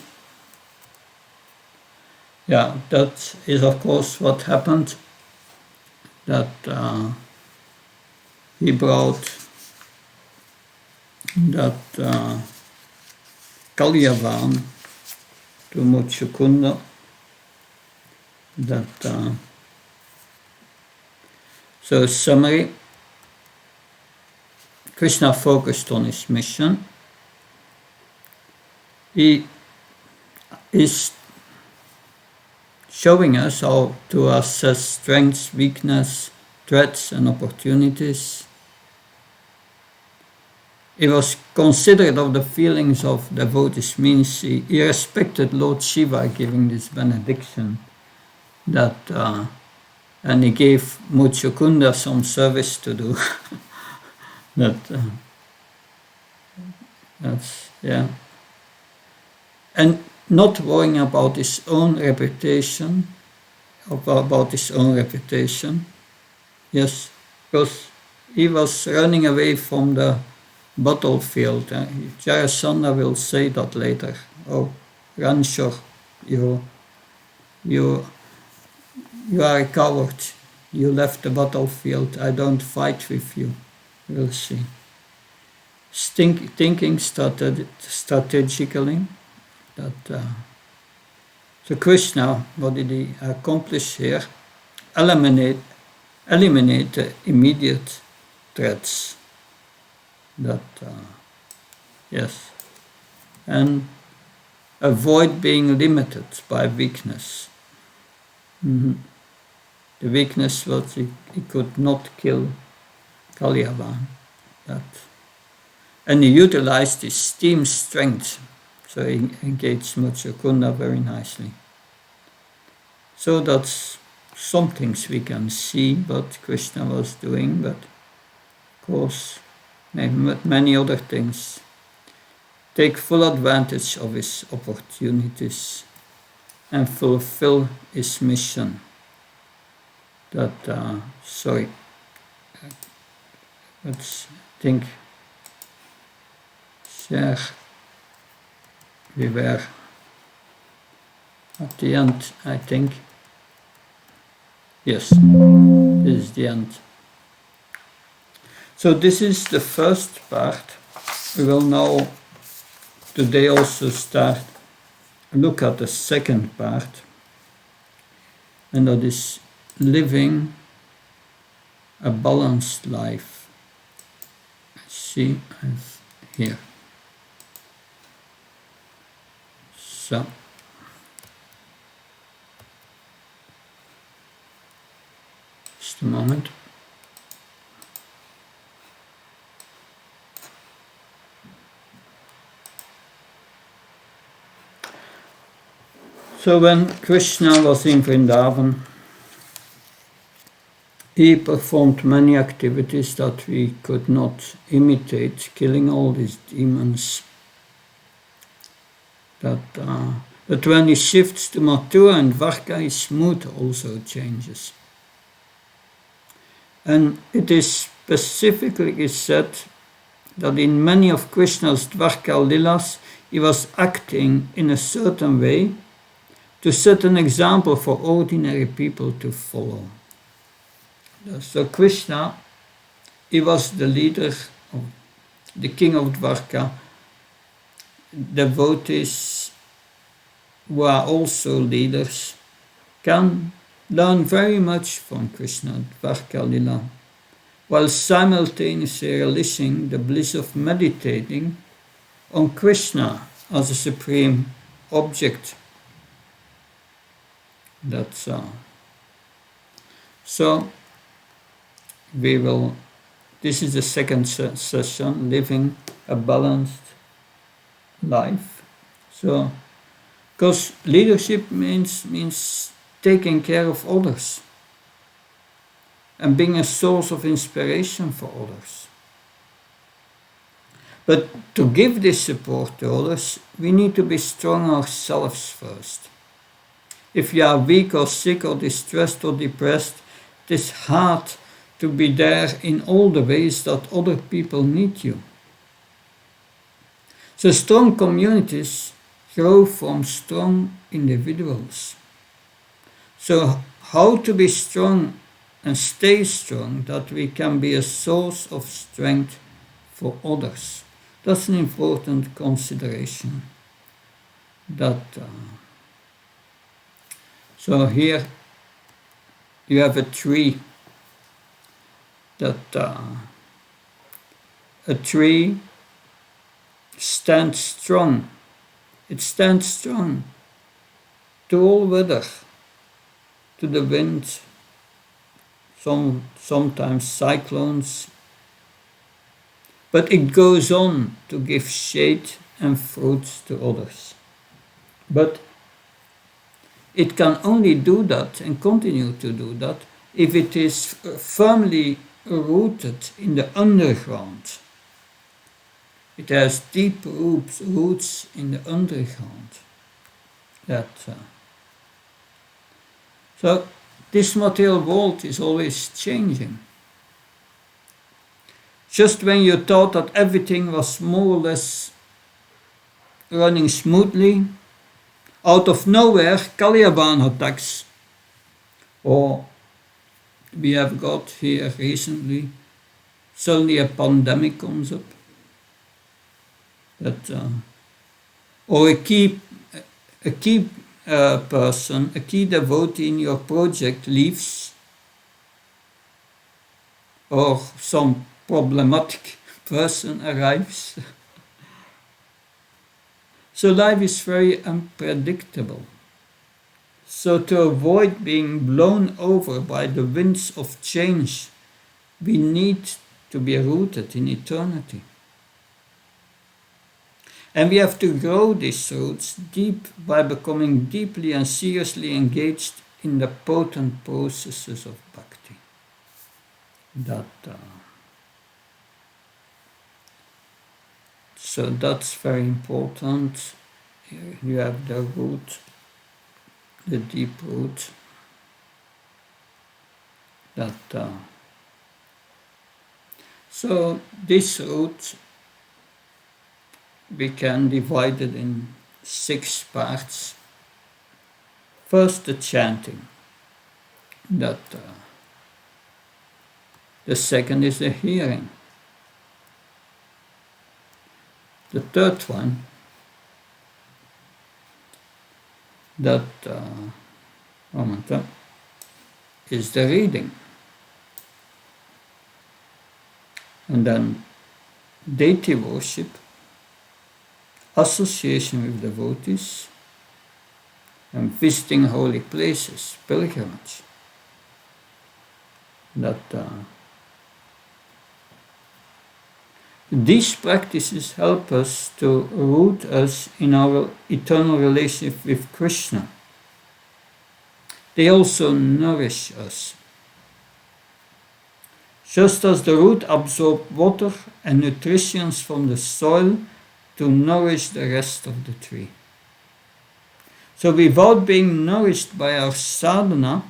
Yeah, that is of course what happened. That he brought that Kalyavan to Muchukunda. That so summary. Krishna focused on his mission. He is showing us how to assess strengths, weakness, threats and opportunities. He was considerate of the feelings of devotees, means he respected Lord Shiva giving this benediction, that and he gave Muchukunda some service to do. That's yeah. And not worrying about his own reputation, about his own reputation. Yes, because he was running away from the battlefield. Jarasandha will say that later. Oh, Ranshor, you are a coward. You left the battlefield. I don't fight with you. We'll see. Thinking strategically. That so Krishna, what did he accomplish here? Eliminate the immediate threats. That yes, and avoid being limited by weakness. The weakness was he could not kill Kalyavan. And he utilized his team strength. So he engaged Muchukunda very nicely. So that's some things we can see what Krishna was doing, but of course, many other things. Take full advantage of his opportunities and fulfill his mission. That, let's think, share. We were at the end, I think. Yes, this is the end. So this is the first part. We will now today also look at the second part, and that is living a balanced life. See, here. So, just a moment. So when Krishna was in Vrindavan, He performed many activities that we could not imitate, killing all these demons. But when he shifts to Mathura and Dwarka, his mood also changes. And it is specifically said that in many of Krishna's Dwarka Lilas, he was acting in a certain way to set an example for ordinary people to follow. So Krishna, he was the leader, the king of Dwarka. Devotees who are also leaders can learn very much from Krishna, Dwarka Lila, while simultaneously relishing the bliss of meditating on Krishna as a supreme object. That's so this is the second session, living a balanced life. So, because leadership means taking care of others and being a source of inspiration for others. But to give this support to others, we need to be strong ourselves first. If you are weak or sick or distressed or depressed, it is hard to be there in all the ways that other people need you. So strong communities grow from strong individuals. So how to be strong and stay strong, that we can be a source of strength for others. That's an important consideration. So here you have a tree a tree stands strong. It stands strong to all weather, to the wind, sometimes cyclones, but it goes on to give shade and fruits to others. But it can only do that and continue to do that if it is firmly rooted in the underground. It has deep roots in the underground. So this material world is always changing. Just when you thought that everything was more or less running smoothly, out of nowhere, Caliban attacks. Or we have got here recently, suddenly a pandemic comes up. Or a key person, a key devotee in your project leaves, or some problematic person arrives. So life is very unpredictable. So to avoid being blown over by the winds of change, we need to be rooted in eternity. And we have to grow these roots deep by becoming deeply and seriously engaged in the potent processes of bhakti. So that's very important. Here you have the root, the deep root. So this root, we can divide it in 6 parts. First, the chanting. The second is the hearing. The third one, is the reading. And then deity worship, association with devotees, and visiting holy places, pilgrimage. These practices help us to root us in our eternal relationship with Krishna. They also nourish us. Just as the root absorbs water and nutrients from the soil to nourish the rest of the tree. So without being nourished by our sadhana,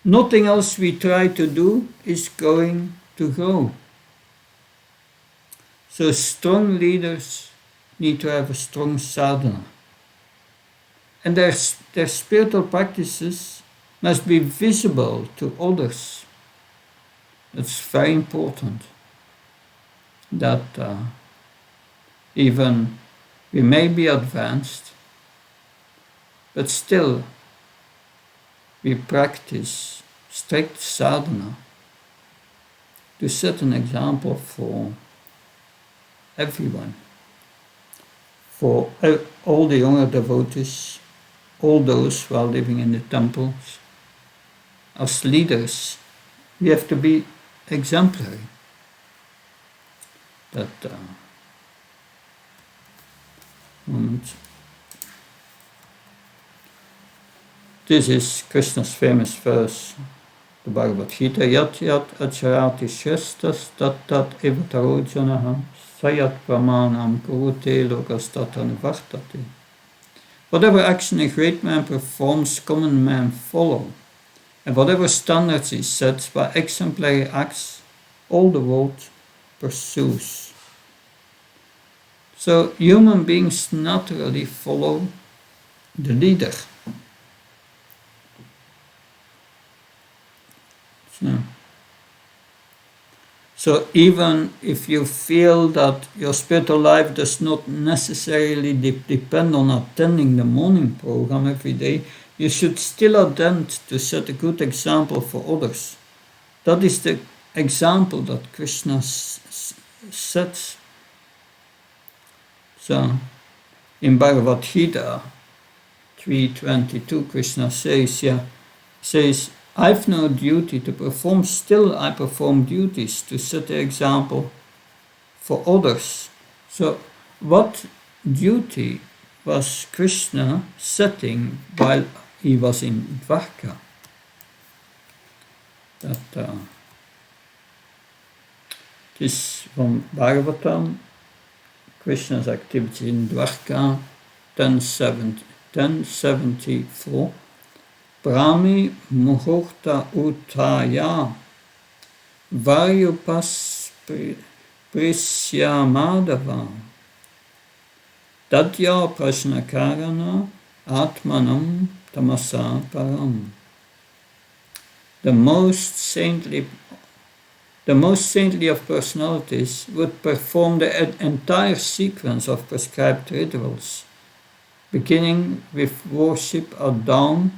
nothing else we try to do is going to grow. So strong leaders need to have a strong sadhana. And their spiritual practices must be visible to others. It's very important that even we may be advanced, but still we practice strict sadhana to set an example for everyone, for all the younger devotees, all those who are living in the temples. As leaders, we have to be exemplary. That moment. This is Krishna's famous verse, the Bhagavad Gita, Yat Yat Acharati Shrestas Tat Tat Evataro Janaham Sayat Pramanam Kurute Lokastatan Vartate. Whatever action a great man performs, common men follow. And whatever standards he sets by exemplary acts, all the world pursues. So human beings naturally follow the leader. So even if you feel that your spiritual life does not necessarily depend on attending the morning program every day, you should still attempt to set a good example for others. That is the example that Krishna sets. So in Bhagavad Gita 3:22, Krishna says, I've no duty to perform, still I perform duties to set the example for others. So what duty was Krishna setting while he was in Dwarka? This from Bhagavatam, Krishna's activity in Dwarka, 1074. Brahmi muhurta utaya Varyupas prisyamadava Dadya prashnakarana atmanam tamasa param. The most saintly of personalities would perform the entire sequence of prescribed rituals, beginning with worship at dawn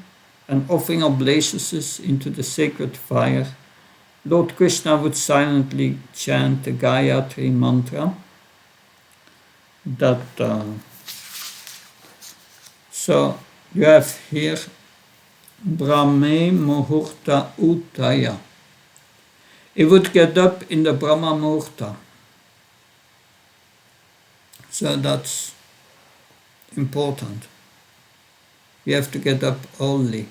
and offering obeisances into the sacred fire. Lord Krishna would silently chant the Gayatri mantra. So you have here Brahme Muhurta Utaya. He would get up in the Brahma Muhurta. So that's important. We have to get up early.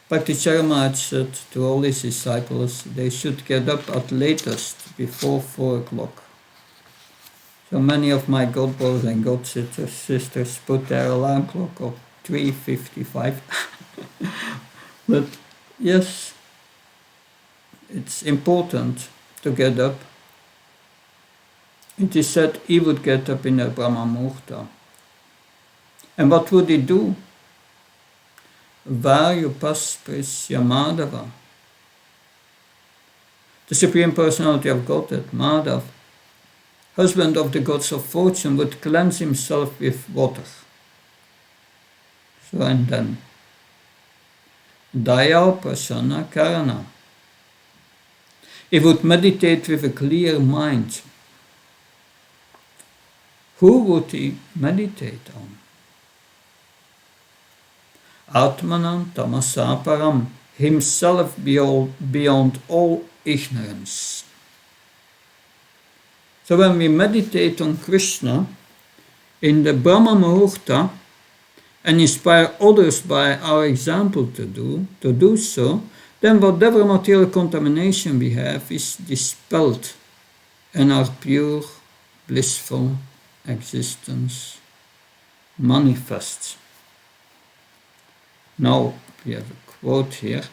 Bhaktacharya Maharaj said to all his disciples, they should get up at latest before 4 o'clock. So many of my god brothers and god sisters put their alarm clock at 3:55. But yes, it's important to get up. It is said he would get up in the Brahma Muhurta. And what would he do? Varyupas prisyamadava. The Supreme Personality of Godhead, Madhav, husband of the gods of fortune, would cleanse himself with water. So and then, Daya Prasana Karana. He would meditate with a clear mind. Who would he meditate on? Atmanam tamasa param, himself beyond all ignorance. So when we meditate on Krishna in the Brahma Muhurta, and inspire others by our example to do so, then whatever material contamination we have is dispelled and our pure, blissful existence manifests. Now we have a quote here.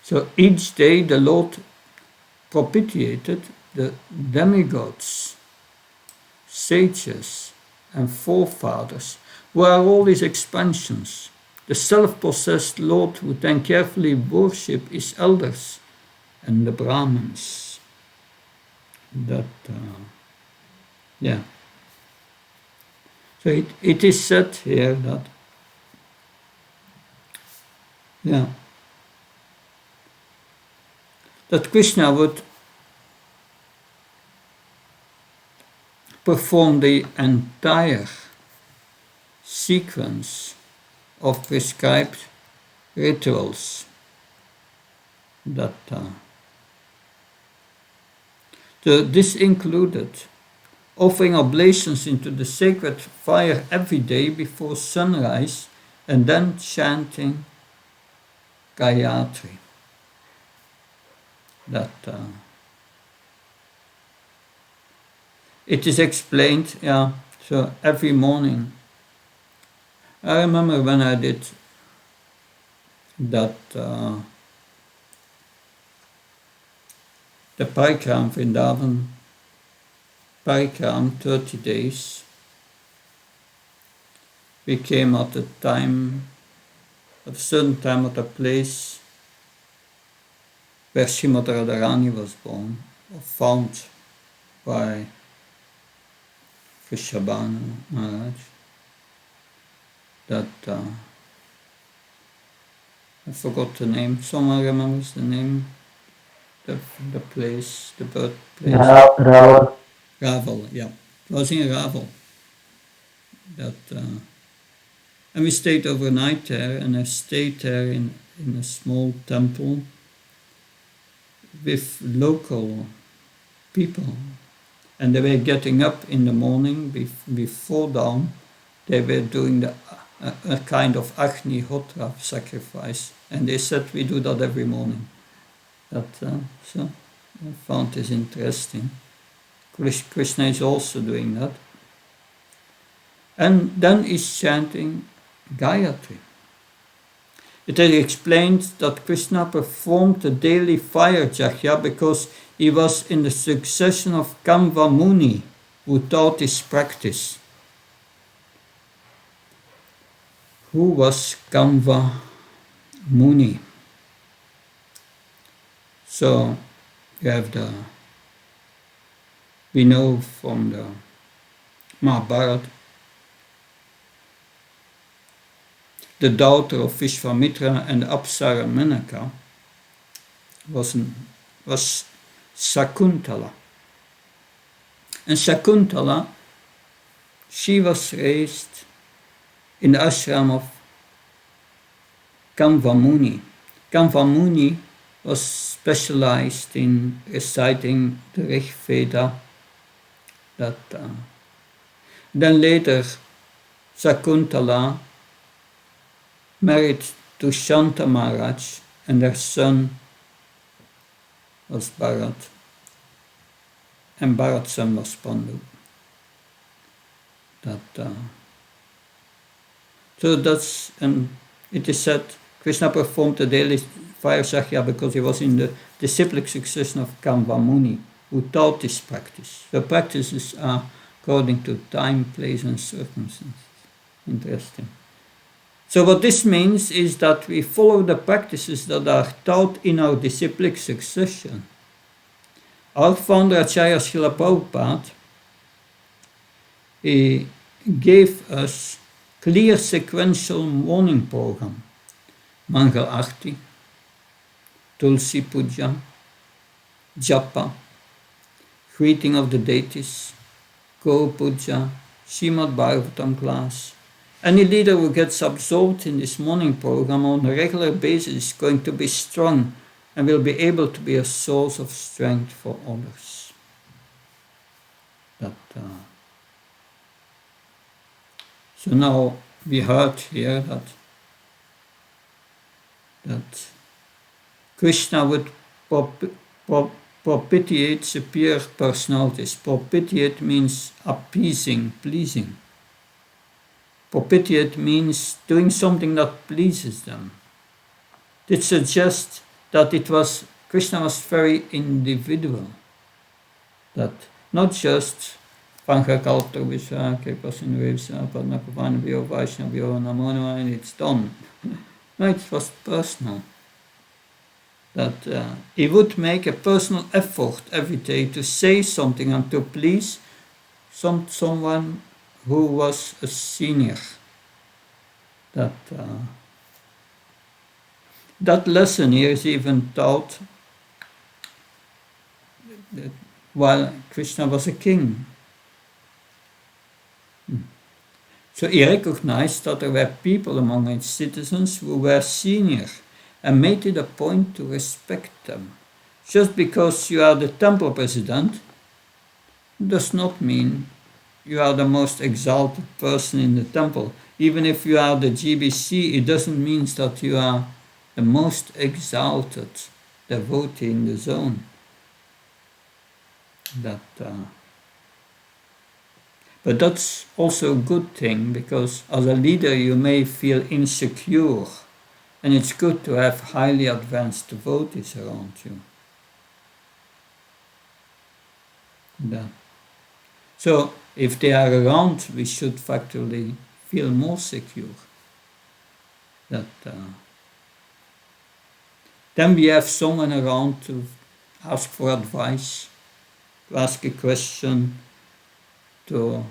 So each day the Lord propitiated the demigods, sages, and forefathers, who are all his expansions. The self-possessed Lord would then carefully worship his elders and the Brahmins. So it is said here that Krishna would perform the entire sequence of prescribed rituals this included offering oblations into the sacred fire every day before sunrise and then chanting Gayatri. It is explained, so every morning. I remember when I did that, the Parikram Vrindavan, Parikram 30 days. We came at a certain time at a place where Srimati Radharani was born, or found by Vrishabhanu Maharaj. I forgot the name. Someone remembers the name? The place, the birthplace. Raval. Raval, yeah. It was in Raval. And we stayed overnight there, and I stayed there in a small temple with local people. And they were getting up in the morning before dawn. They were doing a kind of Agni Hotra sacrifice. And they said we do that every morning. So I found this interesting. Krishna is also doing that. And then he's chanting Gayatri. It is explained that Krishna performed the daily fire yajna because he was in the succession of Kanva Muni, who taught this practice. Who was Kanva Muni? So you have we know from the Mahabharata, the daughter of Vishwamitra and Apsara Menaka was Shakuntala. And Shakuntala, she was raised in the ashram of Kanva Muni. Kanva Muni was specialized in reciting the Rig Veda. Then later, Shakuntala married to Shanta Maharaj, and their son was Bharat, and Bharat's son was Pandu. And it is said Krishna performed the daily fire yajna because he was in the disciplic succession of Kanva Muni, who taught this practice. The practices are according to time, place, and circumstances. Interesting. So what this means is that we follow the practices that are taught in our disciplic succession. Our founder Acharya Srila Prabhupada, he gave us clear sequential morning program. Mangal Arti, Tulsi Puja, Japa, greeting of the deities, Go Puja, Srimad Bhagavatam class. Any leader who gets absorbed in this morning program on a regular basis is going to be strong and will be able to be a source of strength for others. So now we heard here that Krishna would propitiate superior personalities. Propitiate means appeasing, pleasing. Propitiate means doing something that pleases them. It suggests that Krishna was very individual. That not just Panchakalpa Vishaka Pasanvivsa Padmapavanabhyo Vaishnavyo Namo Namo and it's done. No, it was personal. That he would make a personal effort every day to say something and to please someone who was a senior. That lesson here is even taught while Krishna was a king. So he recognized that there were people among his citizens who were senior and made it a point to respect them. Just because you are the temple president does not mean you are the most exalted person in the temple. Even if you are the GBC, it doesn't mean that you are the most exalted devotee in the zone. But that's also a good thing, because as a leader you may feel insecure, and it's good to have highly advanced devotees around you. So if they are around, we should factually feel more secure. Then we have someone around to ask for advice, to ask a question, to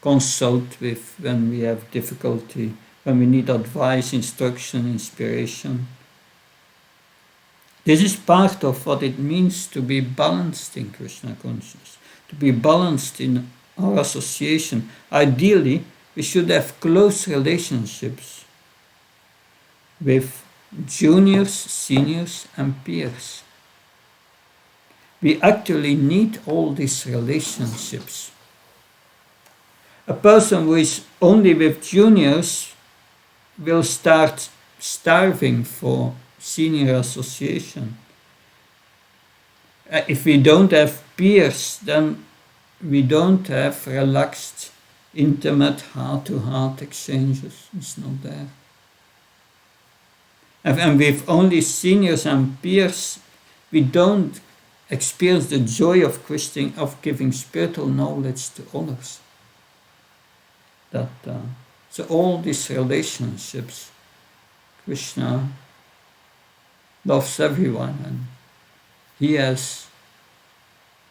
consult with when we have difficulty, when we need advice, instruction, inspiration. This is part of what it means to be balanced in Krishna consciousness, to be balanced in our association. Ideally, we should have close relationships with juniors, seniors, and peers. We actually need all these relationships. A person who is only with juniors will start starving for senior association. If we don't have peers, then we don't have relaxed, intimate, heart-to-heart exchanges. It's not there. And with only seniors and peers, we don't experience the joy of giving spiritual knowledge to others. So all these relationships, Krishna loves everyone, and he has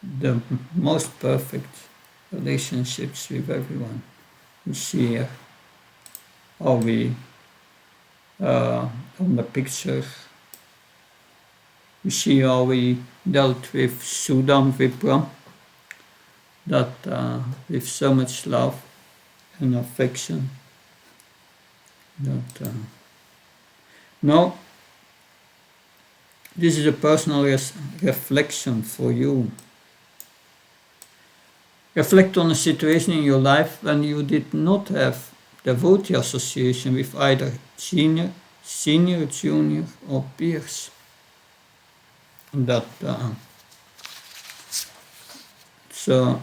the most perfect relationships with everyone. We see here how we on the picture we see how we dealt with Sudam Vipra, with so much love and affection. Now, this is a personal reflection for you. Reflect on a situation in your life when you did not have devotee association with either senior, junior, or peers. So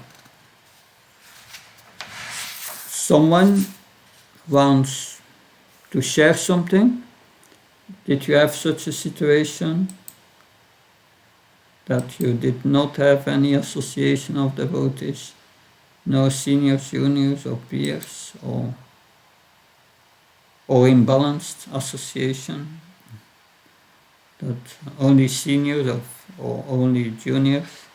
someone wants to share something. Did you have such a situation that you did not have any association of devotees? No seniors, juniors, or peers, or imbalanced association? That only seniors or only juniors?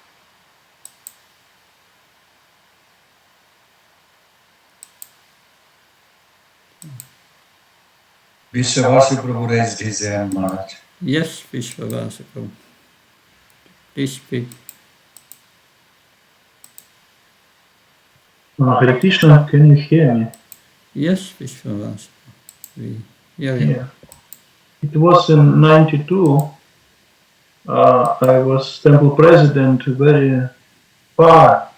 Vishwavasi Prabhu raised his hand, Maharaj. Yes, Vishwavasi Prabhu. Please speak. Hare Krishna, can you hear me? Yes, Vishwavasi. We hear you. Yeah. It was in 92. I was temple president, very far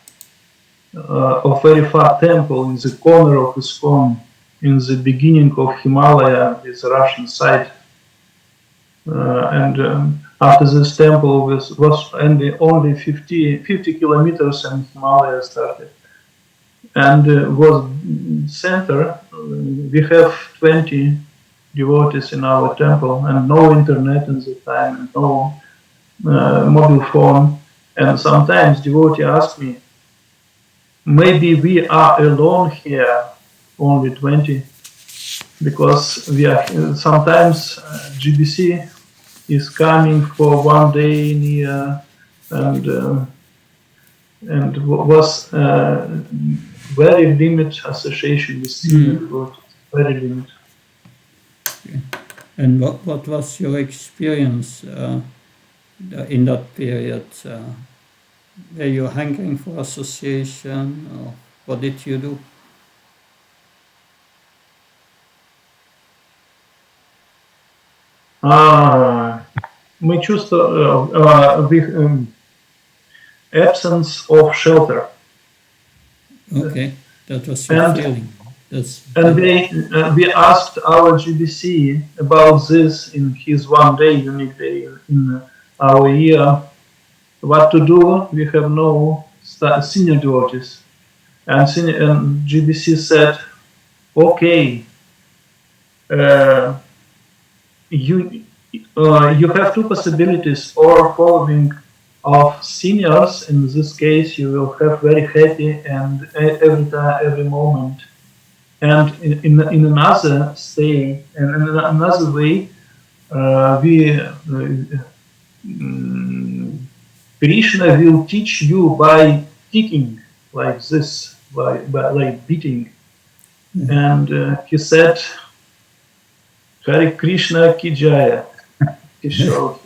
temple in the corner of ISKCON in the beginning of Himalaya with the Russian side. After this temple was only 50 kilometers and Himalaya started. And was center, we have 20 devotees in our temple and no internet in the time and no mobile phone. And sometimes devotee ask me, maybe we are alone here, only 20, because we are sometimes GBC is coming for one day in a year and was very limited association with senior devotees, very limited. Okay. And what was your experience in that period? Were you hankering for association, or what did you do? Мы чувствовали absence of shelter. Okay, that was your feeling. And we asked our GBC about this in his one day, unique day in our year. What to do? We have no senior devotees. And GBC said, okay, you have two possibilities, or following of seniors. In this case, you will have very happy and every moment. And in another stay, and in another way, Krishna will teach you by kicking like this, by like beating. And he said, Hare Krishna Ki Jaya. He showed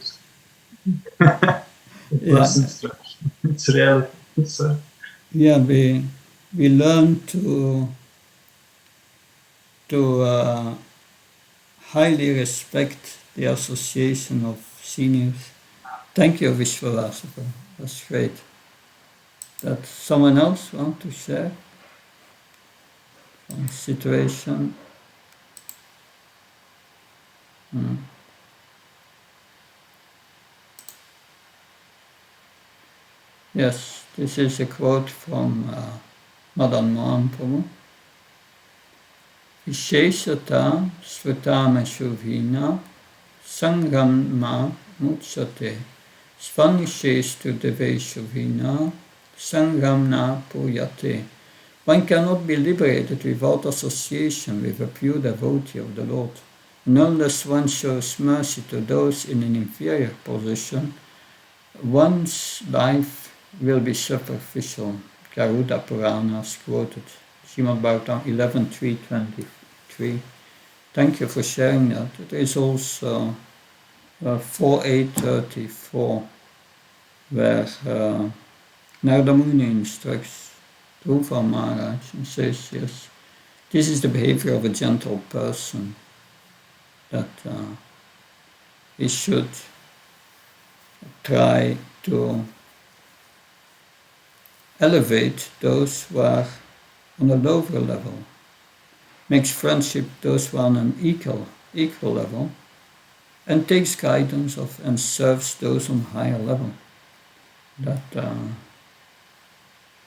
his instruction. It's reality. Yeah, we learn to highly respect the association of seniors. Thank you, Vishwavasapa. That's great. That someone else want to share some situation? Yes, this is a quote from Madan Mohan Prabhu. Visheshata svatama shuvina sangamma mutsate svanishestu deveshuvina sangamna puyate. One cannot be liberated without association with a pure devotee of the Lord. And unless one shows mercy to those in an inferior position, one's life will be superficial. Garuda Purana is quoted, Srimad Bhagavatam 11.3.23. Thank you for sharing that. There is also 4.8.34, where Narada Muni instructs Dhruva Maharaj and says, yes, this is the behavior of a gentle person, that he should try to elevate those who are on a lower level, makes friendship those who are on an equal level, and takes guidance of and serves those on higher level.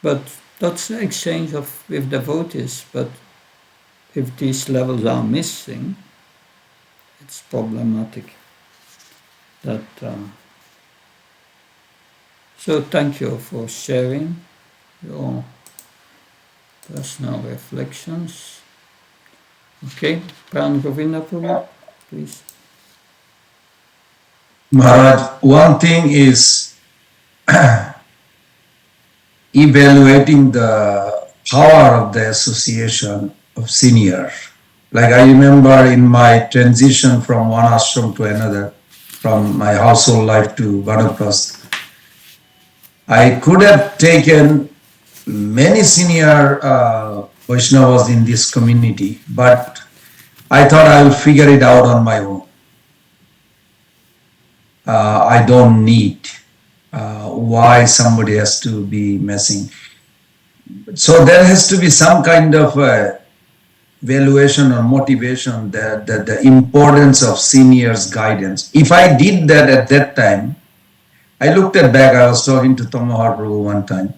But that's the exchange with devotees. But if these levels are missing, it's problematic. So thank you for sharing your personal reflections. Okay, Pran Govinda Prabhu, please. Maharaj, one thing is evaluating the power of the association of senior. Like I remember in my transition from one ashram to another, from my household life to Bprs, I could have taken many senior Vaishnavas in this community, but I thought I will figure it out on my own. I don't need why somebody has to be messing. So there has to be some kind of valuation or motivation, the importance of seniors' guidance. If I did that at that time, I looked at back, I was talking to Tomohar Prabhu one time,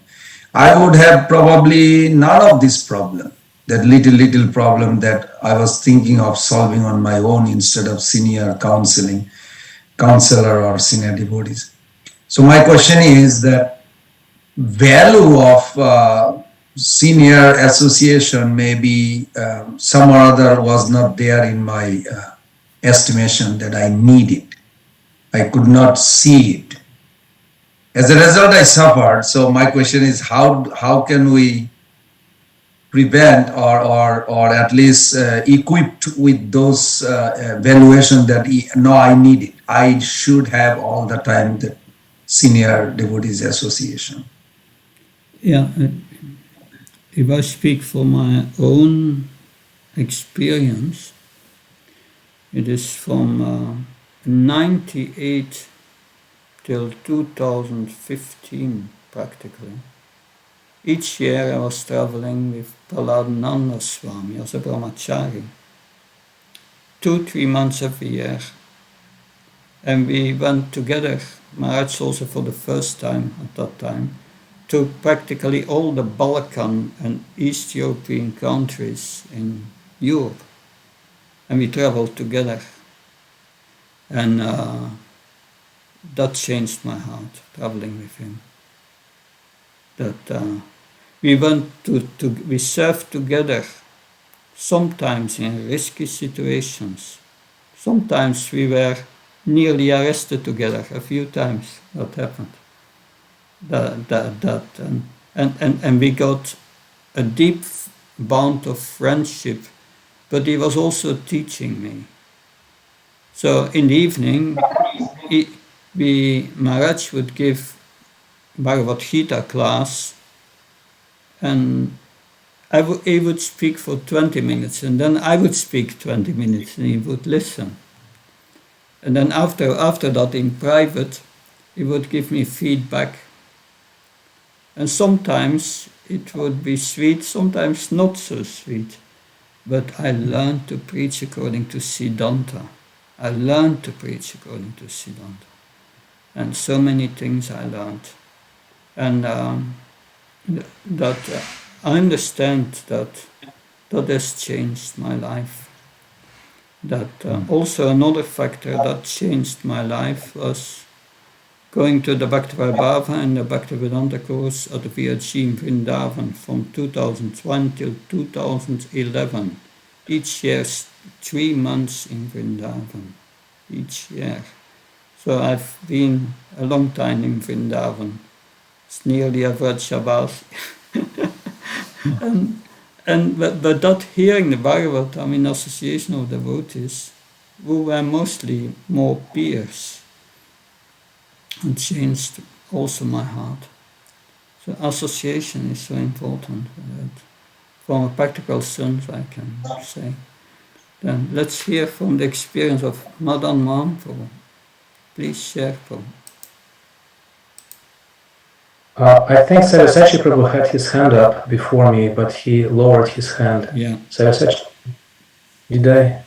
I would have probably none of this problem, that little problem that I was thinking of solving on my own instead of senior counselor or senior devotees. So my question is that value of senior association maybe some or other was not there in my estimation that I need it. I could not see it. As a result, I suffered. So my question is, how can we prevent or at least equipped with those valuation that no, I need it. I should have all the time the Senior Devotees Association. Yeah, if I speak for my own experience, it is from 98 till 2015 practically. Each year I was traveling with Prahladananda Swami as a brahmachari, 2-3 months every year. And we went together, Maharaj also for the first time at that time, to practically all the Balkan and East European countries in Europe. And we traveled together. And that changed my heart, traveling with him. That we went we served together, sometimes in risky situations. Sometimes we were nearly arrested together, a few times that happened. And we got a deep bond of friendship, but he was also teaching me. So in the evening, Maharaj would give Bhagavad Gita class, and he would speak for 20 minutes, and then I would speak 20 minutes, and he would listen. And then after that, in private, he would give me feedback. And sometimes it would be sweet, sometimes not so sweet. But I learned to preach according to Siddhanta. I learned to preach according to Siddhanta. And so many things I learned. And that I understand that has changed my life. That also another factor that changed my life was going to the Bhaktivedanta and the Bhaktivedanta course at the VHG in Vrindavan from 2001 till 2011. Each year, 3 months in Vrindavan, each year. So I've been a long time in Vrindavan. It's nearly a Vrajabasi. But that hearing the Bhagavatam in association of devotees, who were mostly more peers, and changed also my heart. So association is so important. From a practical sense, I can say. Then let's hear from the experience of Madan Mahaprabhu. Please share, Prabhu. I think Saraswati Prabhu had his hand up before me, but he lowered his hand. Yeah. Saraswati, did I?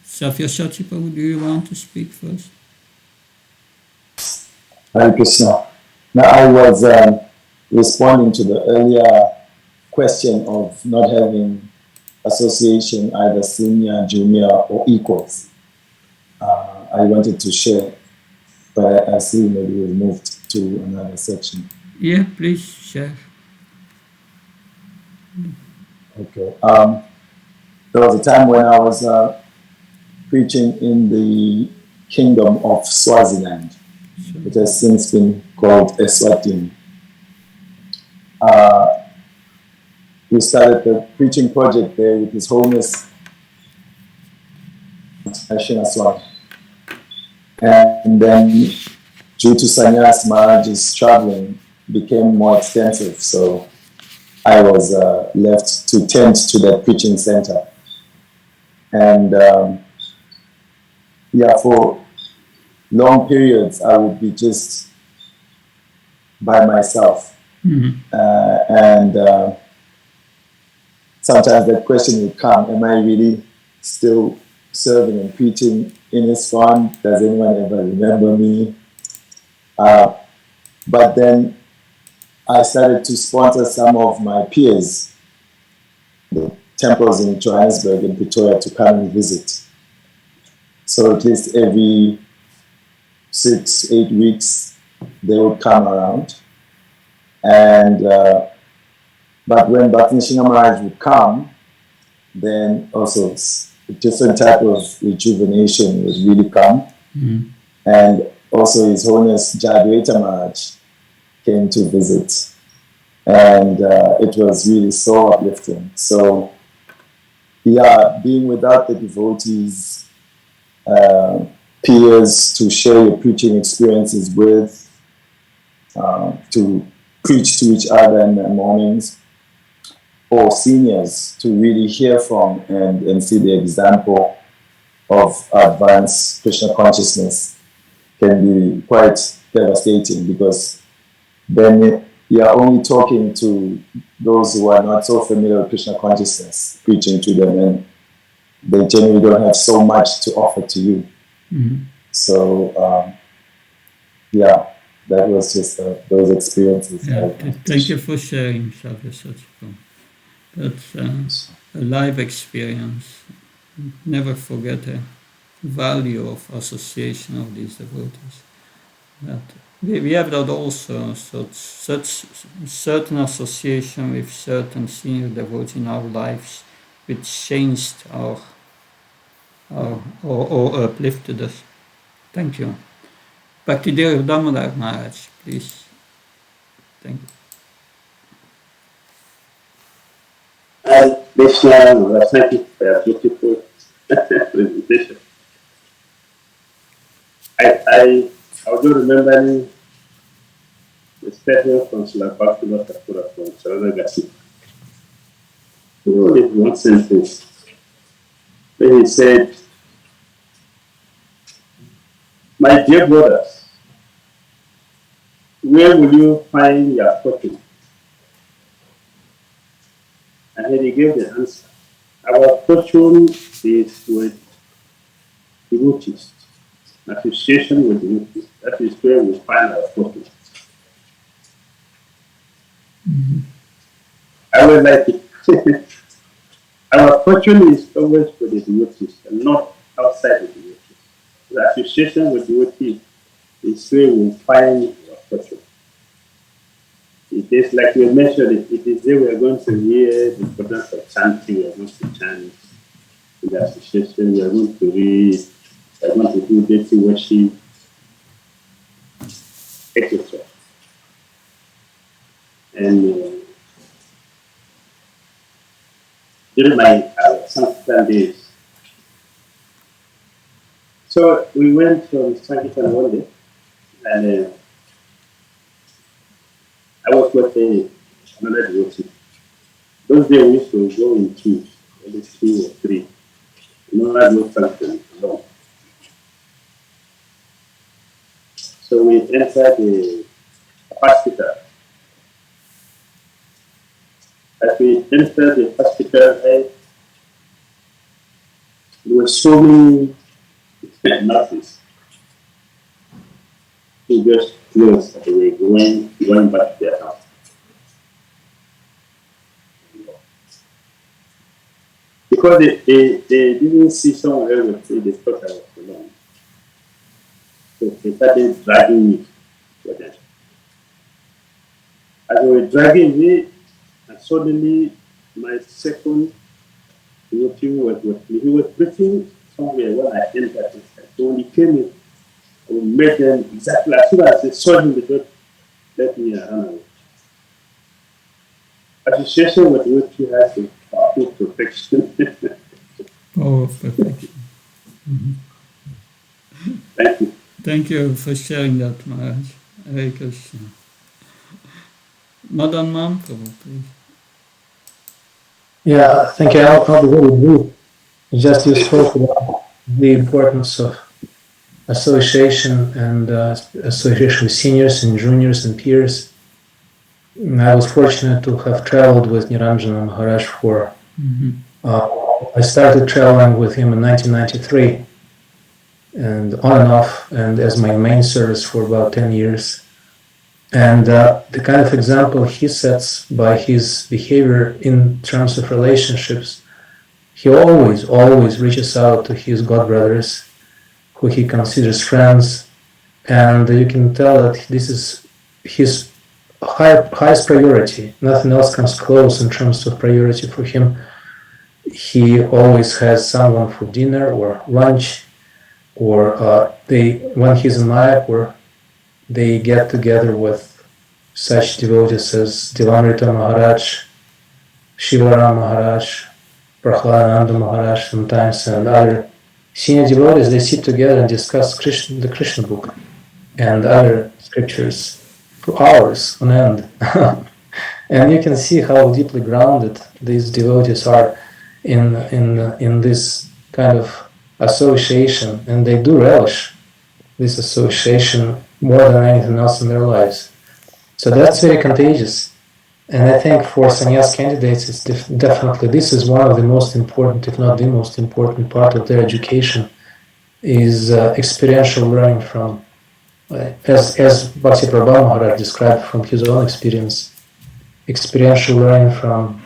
Savyasati Prabhu, do you want to speak first? Hare Krishna. Now I was responding to the earlier question of not having association, either senior, junior, or equals. I wanted to share, but I see maybe we moved to another section. Yeah, please share. Okay. There was a time when I was preaching in the kingdom of Swaziland. It has since been called Eswatini. We started the preaching project there with His Holiness Swami. And then, due to Sannyasa Maharaj's traveling, became more extensive. So I was left to tend to that preaching center. And for long periods, I would be just by myself. Mm-hmm. sometimes that question would come, am I really still serving and preaching in ISKCON? Does anyone ever remember me? But then I started to sponsor some of my peers, the temples in Johannesburg and Pretoria, to come and visit. So at least every 6-8 weeks, they would come around. And but when Bhakti Nishinga Maharaj would come, then also a different type of rejuvenation would really come. Mm. And also His Holiness Jadwaita Maharaj came to visit. And it was really so uplifting. So, yeah, being without the devotees, peers to share your preaching experiences with, to preach to each other in the mornings, or seniors to really hear from and see the example of advanced Krishna consciousness can be quite devastating, because then you're only talking to those who are not so familiar with Krishna consciousness, preaching to them, and they generally don't have so much to offer to you. Mm-hmm. So, yeah, that was just those experiences. Yeah, thank you for sharing, Sadhu Satsipam. That's a live experience. Never forget the value of association of these devotees. That we have that also, such certain association with certain senior devotees in our lives, which changed or uplifted us. Thank you. Bhaktidev Damodar Maharaj, please. Thank you. Krishna, thank you for your beautiful presentation. I do remember the statement from Srila Bhaktivinoda Thakur from Saranagati. Only one sentence. When he said, "My dear brothers, where will you find your fortune?" And then he gave the answer. Our fortune is with devotees, association with devotees. That is where we find our fortune. Mm-hmm. I would like it. Our fortune is always with the devotees and not outside the devotees. The association with devotees is where we find our fortune. It is like we mentioned, it is there we are going to hear the importance of chanting, we are going to chant in the association, we are going to read, we are going to do deity worship, etc. And during my Sankirtan days, so we went from Sankirtan one day, and I was with another devotee. Those days we used to go in twos, at least 2 or 3. No, I go Sankirtan alone. So we entered the hospital. As we entered the hospital, there were so many nurses who just closed as they were going back to their house. Because they didn't see someone else with me, they thought I was alone. So they started dragging me for them. As they were dragging me, and suddenly my second devotee was with me. He was breathing somewhere when I entered this time. So when he came in, we met them exactly as soon as they saw him, they just let me run away. Association with devotee has a powerful protection. Power of perfection. Mm-hmm. Thank you. Thank you for sharing that, Maharaj. Hare Krishna. Madan Mahaprabhu, please. Yeah, thank you. I'll be very brief. Just you spoke about the importance of association and association with seniors and juniors and peers. I was fortunate to have traveled with Niranjana Maharaj for I started traveling with him in 1993 and on and off, and as my main service for about 10 years. And the kind of example he sets by his behavior in terms of relationships, he always reaches out to his god brothers, who he considers friends, and you can tell that this is his highest priority. Nothing else comes close in terms of priority for him. He always has someone for dinner or lunch, or when he's in Mayapur, they get together with such devotees as Dilamrita Maharaj, Shivaram Maharaj, Prahladananda Maharaj sometimes, and other senior devotees. They sit together and discuss the Krishna book and other scriptures for hours on end. And you can see how deeply grounded these devotees are in this kind of association, and they do relish this association more than anything else in their lives. So that's very contagious. And I think for sannyas candidates, it's definitely, this is one of the most important, if not the most important part of their education, is experiential learning from, as Bhakti Prabhupada Maharaj described from his own experience, experiential learning from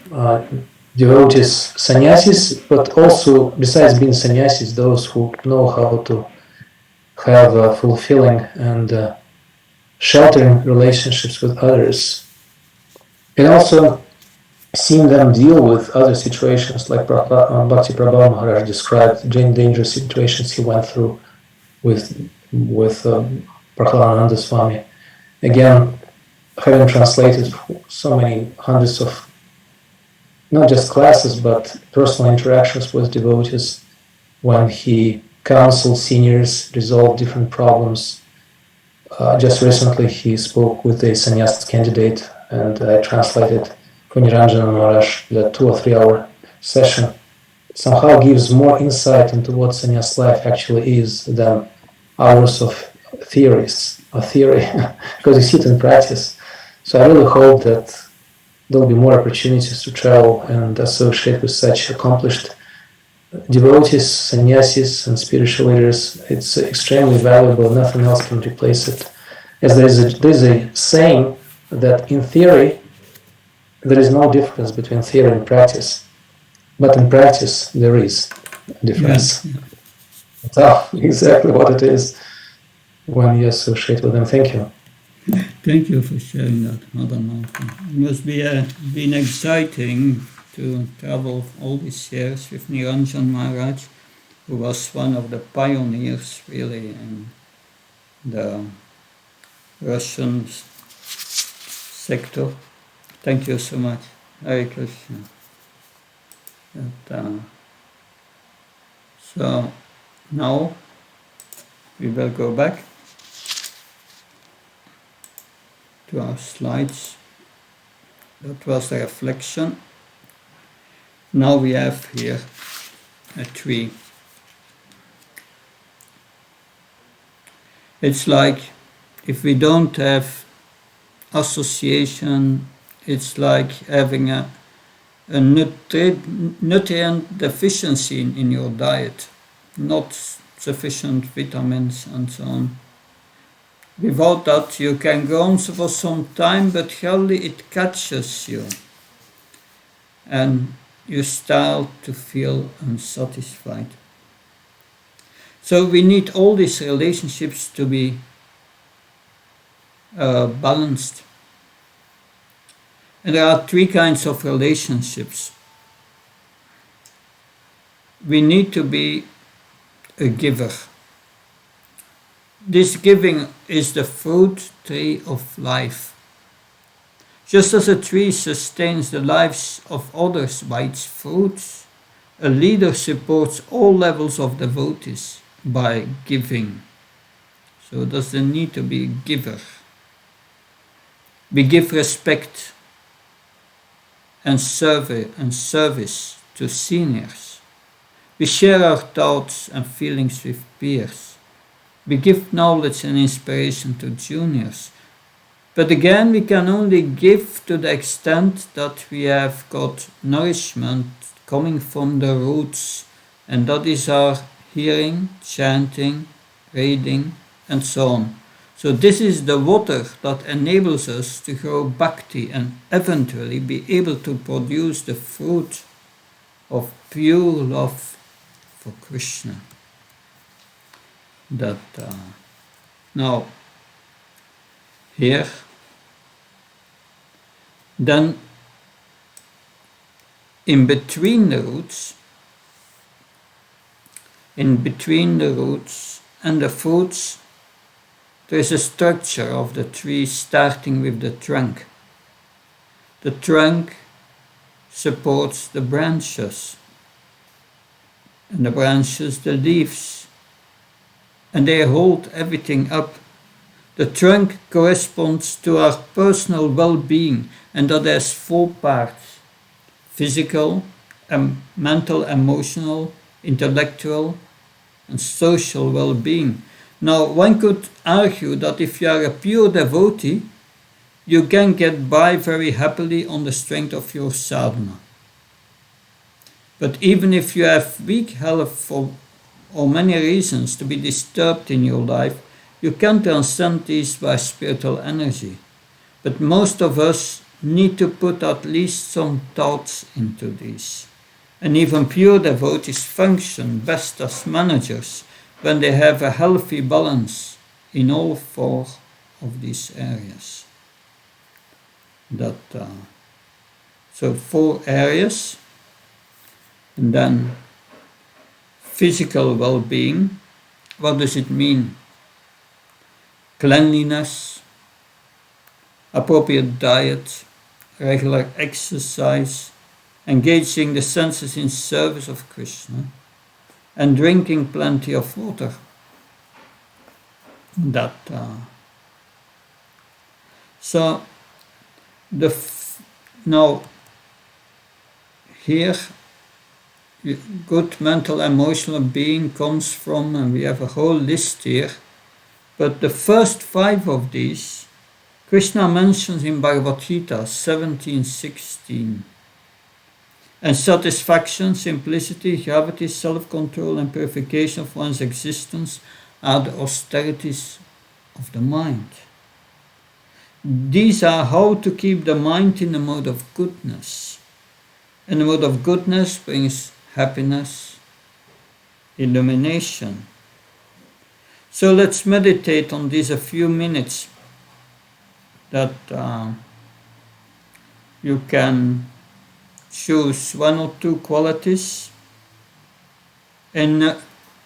devotees, sannyasis, but also, besides being sannyasis, those who know how to have fulfilling and sheltering relationships with others, and also seeing them deal with other situations like Bhakti Prabhupada Maharaj described, dangerous situations he went through with Prahladananda Swami. Again, having translated so many hundreds of not just classes but personal interactions with devotees, when he counseled seniors, resolved different problems. Just recently he spoke with a sannyas candidate, and I translated for Niranjana Maharaj. That 2 or 3 hour session somehow gives more insight into what sannyas life actually is than hours of theory, because you see it in practice. So I really hope that there will be more opportunities to travel and associate with such accomplished devotees, sannyasis, and spiritual leaders. It's extremely valuable. Nothing else can replace it. As there's a saying that in theory there is no difference between theory and practice, but in practice there is a difference. Yeah. That's exactly what it is when you associate with them. Thank you. Thank you for sharing that, Madan. It must be been exciting to travel all these years with Niranjan Maharaj, who was one of the pioneers really in the Russian sector. Thank you so much. Hare Krishna. So now we will go back to our slides. That was a reflection. Now we have here a tree. It's like if we don't have association, it's like having a nutrient deficiency in your diet, not sufficient vitamins and so on. Without that, you can go on for some time, but surely it catches you and you start to feel unsatisfied. So we need all these relationships to be balanced. And there are 3 kinds of relationships. We need to be a giver. This giving is the fruit tree of life. Just as a tree sustains the lives of others by its fruits, a leader supports all levels of devotees by giving. So there's the need to be a giver. We give respect and service to seniors. We share our thoughts and feelings with peers. We give knowledge and inspiration to juniors. But again, we can only give to the extent that we have got nourishment coming from the roots, and that is our hearing, chanting, reading, and so on. So this is the water that enables us to grow bhakti and eventually be able to produce the fruit of pure love for Krishna. Now, here, then in between the roots and the fruits, there is a structure of the tree starting with the trunk. The trunk supports the branches, and the branches the leaves, and they hold everything up. The trunk corresponds to our personal well-being, and that has 4 parts: physical, mental, emotional, intellectual, and social well-being. Now, one could argue that if you are a pure devotee, you can get by very happily on the strength of your sadhana. But even if you have weak health or many reasons to be disturbed in your life, you can transcend these by spiritual energy. But most of us need to put at least some thoughts into these. And even pure devotees function best as managers when they have a healthy balance in all 4 of these areas. So 4 areas, and then physical well-being. What does it mean? Cleanliness, appropriate diet, regular exercise, engaging the senses in service of Krishna, and drinking plenty of water. So now here good mental emotional being comes from, and we have a whole list here, but the first 5 of these Krishna mentions in Bhagavad Gita 17:16. And satisfaction, simplicity, gravity, self-control, and purification of one's existence are the austerities of the mind. These are how to keep the mind in the mode of goodness. And the mode of goodness brings happiness, illumination. So let's meditate on this a few minutes, that you can choose 1 or 2 qualities and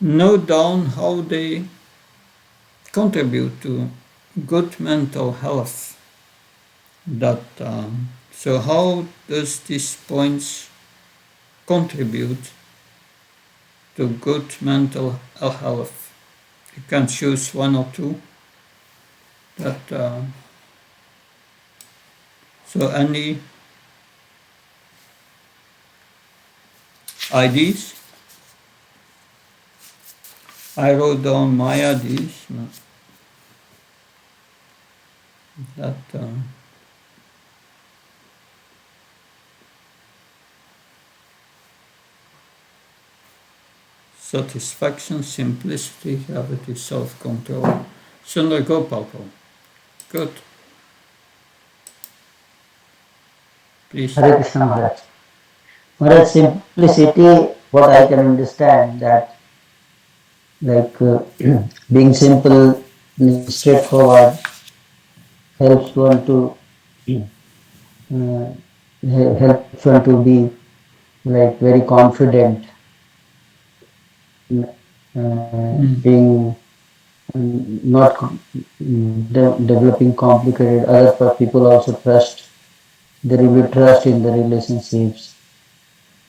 note down how they contribute to good mental health. So how does these points contribute to good mental health? You can choose 1 or 2. So any ideas? I wrote down my ideas. Satisfaction, simplicity, gravity, self-control. Sundar Gopal. Good. Please. Hare Krishna Maharaj. Maharaj, simplicity, what I can understand, that being simple, straightforward, helps one to be very confident, being not developing complicated. Other people also trust. There will be trust in the relationships,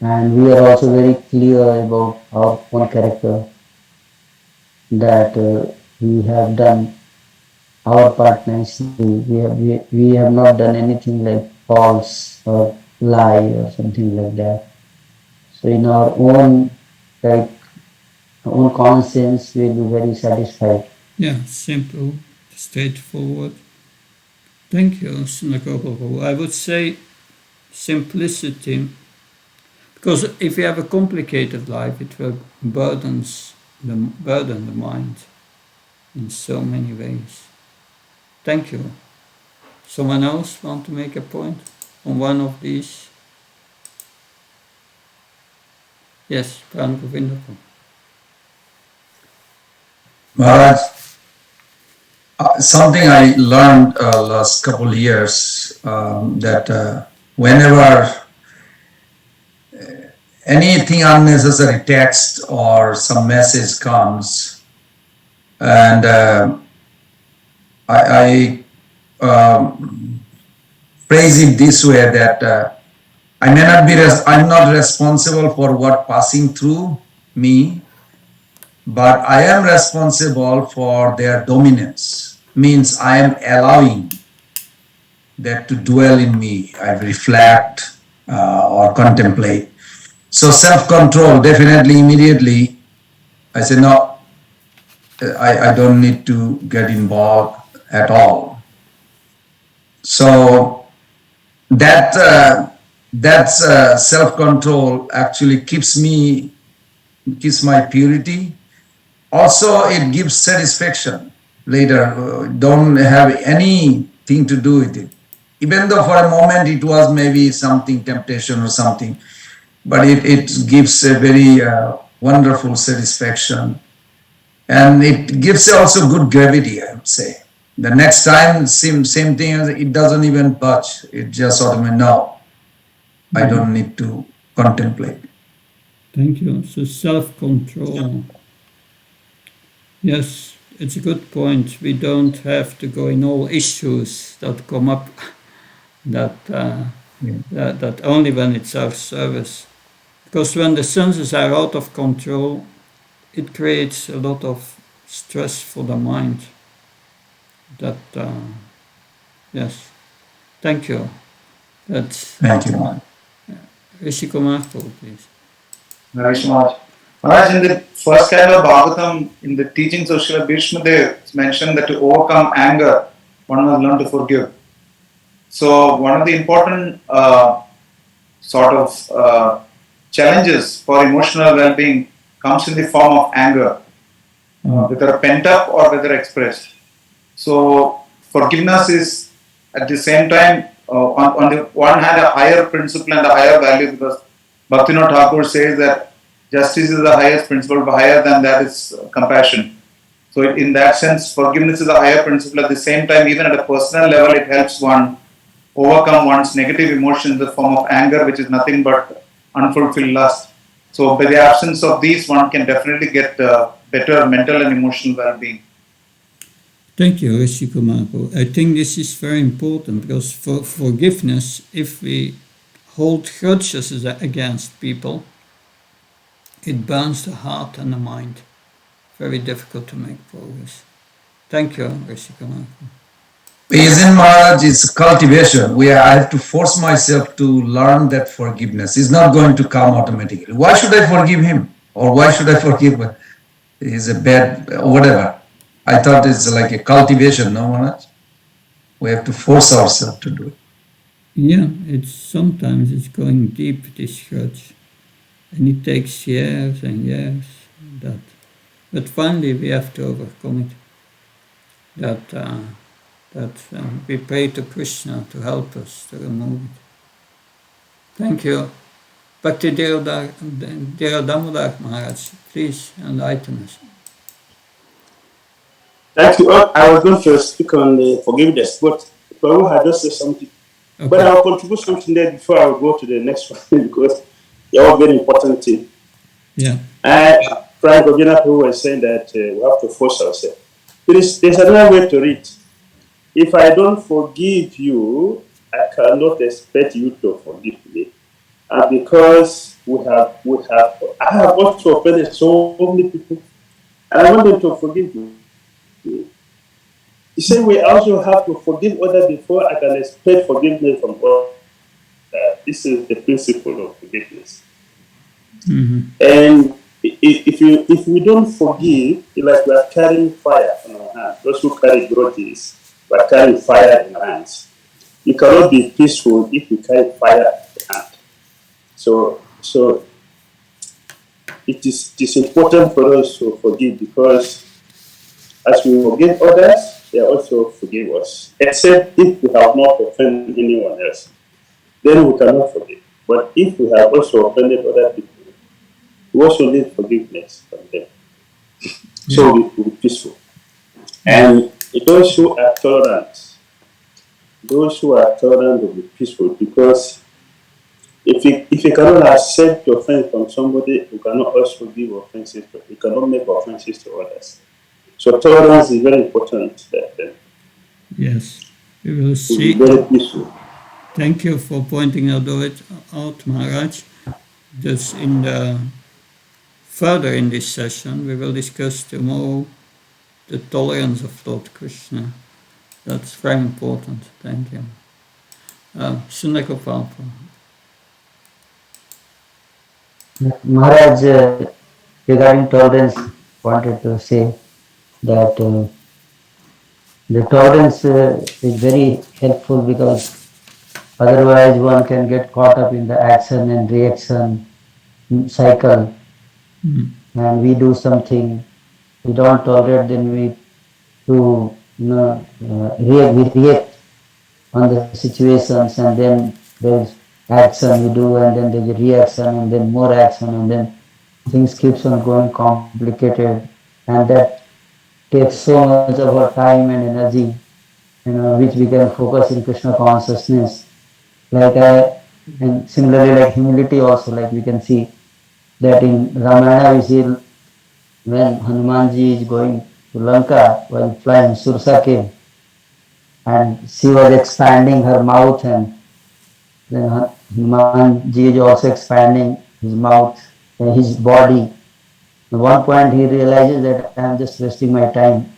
and we are also very clear about our own character, that we have done our part nicely. We have not done anything like false or lie or something like that. So in our own conscience, we will be very satisfied. Yeah, simple, straightforward. Thank you, Sundar Gopal. I would say simplicity, Because if you have a complicated life, it will burden the mind in so many ways. Thank you. Someone else want to make a point on one of these? Yes, Pran Govindapur. Maharaj, something I learned last couple of years, that whenever anything unnecessary text or some message comes, and I phrase it this way, that I may not be, I'm not responsible for what passing through me, but I am responsible for their dominance. Means I am allowing that to dwell in me. I reflect or contemplate. So self-control, definitely, immediately, I say, no, I don't need to get involved at all. So that's self-control actually keeps my purity. Also, it gives satisfaction later. Don't have anything to do with it. Even though for a moment it was maybe something, temptation or something, but it gives a very wonderful satisfaction. And it gives also good gravity, I would say. The next time, same thing, it doesn't even budge. It just automatically, no, I don't need to contemplate. Thank you. So self-control. Yes, it's a good point. We don't have to go in all issues that come up, that only when it's our service. Because when the senses are out of control, it creates a lot of stress for the mind. Yes. Thank you. Thank you. Rishi Kumar, please. Maharaj, in the first canto of Bhagavatam, in the teachings of Srila Bhishma, it's mentioned that to overcome anger, one must learn to forgive. So, one of the important challenges for emotional well-being comes in the form of anger, whether pent up or whether expressed. So, forgiveness is at the same time, on the one hand, a higher principle and a higher value, because Bhaktivinoda Thakur says that justice is the highest principle, but higher than that is compassion. So, in that sense, forgiveness is a higher principle. At the same time, even at a personal level, it helps one overcome one's negative emotions in the form of anger, which is nothing but unfulfilled lust. So, by the absence of these, one can definitely get better mental and emotional well-being. Thank you, Rishi Kumar. I think this is very important, because for forgiveness, if we hold grudges against people, it burns the heart and the mind. Very difficult to make progress. Thank you, Rishi Kumar. Isn't Maharaj, it's cultivation. I have to force myself to learn that forgiveness is not going to come automatically. Why should I forgive him? Or why should I forgive him? He's a bad, whatever. I thought it's like a cultivation, no, Maharaj? We have to force ourselves to do it. Yeah, sometimes it's going deep, this grudge. And it takes years and years. But finally we have to overcome it. We pray to Krishna to help us to remove it. Thank you. Bhakti Damodar Maharaj, please enlighten us. Thank you. I was going to speak on the forgiveness, but Prabhu had just said something. Okay. But I'll contribute something there before I will go to the next one, because they're all very important things. Yeah. Frank Govindapur who was saying that we have to force ourselves. There's another way to read. If I don't forgive you, I cannot expect you to forgive me. And because I have also offended so many people, and I want them to forgive me. He said we also have to forgive others before I can expect forgiveness from God. This is the principle of forgiveness. Mm-hmm. And if we don't forgive, it's like we are carrying fire in our hands. Those who carry grudges, we are carrying fire in our hands. You cannot be peaceful if you carry fire in your hand. So So it is important for us to forgive, because as we forgive others, they also forgive us. Except if we have not offended anyone else, then we cannot forgive. But if we have also offended other people, we also need forgiveness from them. So we will be peaceful. And those who are tolerant, will be peaceful, because if you cannot accept offense from somebody, you cannot also give offenses. You cannot make offenses to others. So tolerance is very important. Yes, we will see. Very peaceful. Thank you for pointing out, Maharaj. Just further in this session, we will discuss tomorrow the tolerance of Lord Krishna. That's very important. Thank you. Sundar. Maharaj, regarding tolerance, wanted to say that the tolerance is very helpful, because otherwise one can get caught up in the action and reaction cycle. And we do something, we don't tolerate, then we react on the situations, and then there's action we do, and then there's a reaction, and then more action, and then things keeps on going complicated, and that takes so much of our time and energy, which we can focus in Krishna consciousness. And similarly, like humility also, like we can see that in Ramayana we see when Hanumanji is going to Lanka while flying, Sursa came and she was expanding her mouth, and then Hanumanji is also expanding his mouth and his body. At one point he realizes that I am just wasting my time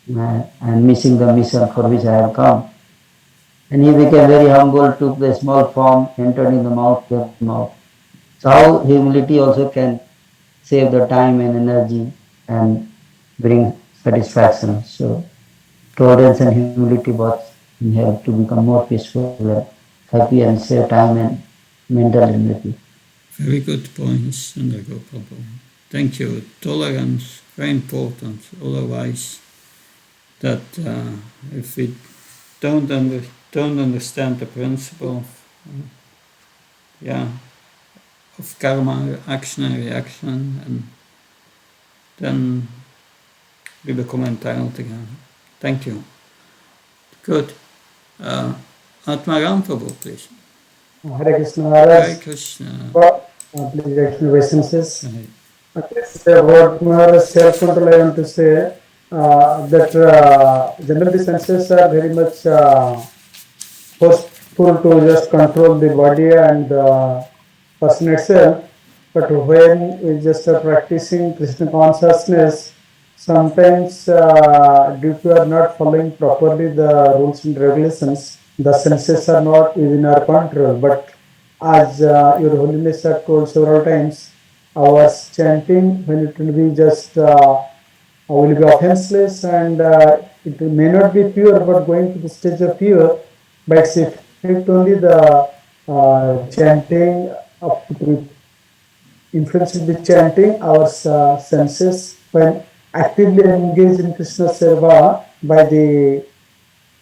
and missing the mission for which I have come. And he became very humble, took the small form, entered in the mouth. So how humility also can save the time and energy and bring satisfaction. So tolerance and humility both help to become more peaceful and happy and save time and mental energy. Very good points, Sundar. Thank you. Tolerance, very important. Otherwise, that if we don't understand the principle of karma, action and reaction, and then we become entitled again. Thank you. Good. Atmaram Prabhu, please. Hare Krishna Maharaj. Hare Krishna. Please extend obeisances. What Maharaj self-control, I want to say that generally senses are very much forceful to just control the body and person itself. But when we just are practicing Krishna consciousness, sometimes due to our not following properly the rules and regulations, the senses are not within our control. But as Your Holiness have told several times, our chanting, when it will be just will be offenseless, and it may not be pure, but going to the stage of pure, but it's effect only the chanting of influence of the chanting, our senses, when actively engaged in Krishna Seva by the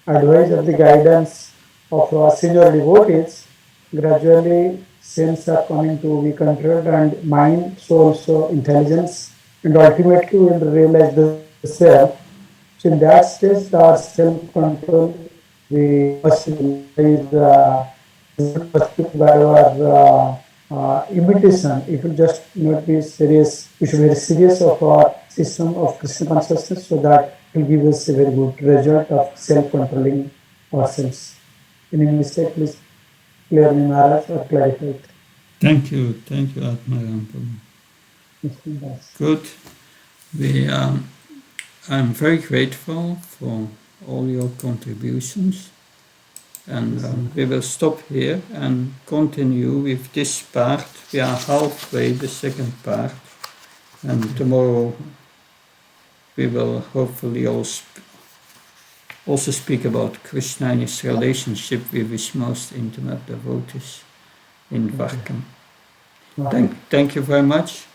advice of the guidance of our senior devotees, gradually sense are coming to be controlled, and mind, soul, so intelligence, and ultimately we will realize the self. So in that stage, our self-control, we must realize by our imitation. It will just not be serious. We should be very serious of our system of Krishna consciousness, so that it will give us a very good result of self-controlling ourselves. Any mistake, please clear me, Maharaj, or clarify it. Thank you, Atmaram Prabhu. Good. I'm very grateful for all your contributions, and we will stop here and continue with this part. We are halfway, the second part, and tomorrow we will hopefully also speak about Krishna and his relationship with his most intimate devotees in Dwarka. Thank you very much.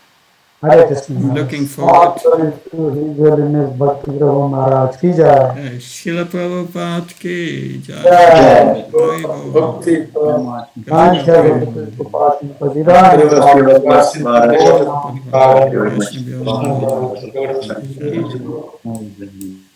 Hare Krishna. I'm looking forward. His Holiness Bhakti Prabhu Maharaj ki jai. Srila Prabhupada ki jai. Jai. Haribo. Bhakti Much. Kancha Bhakti Upasi Thank you very much, Maharaj. Haribo. Thank you very much. Haribo. Much.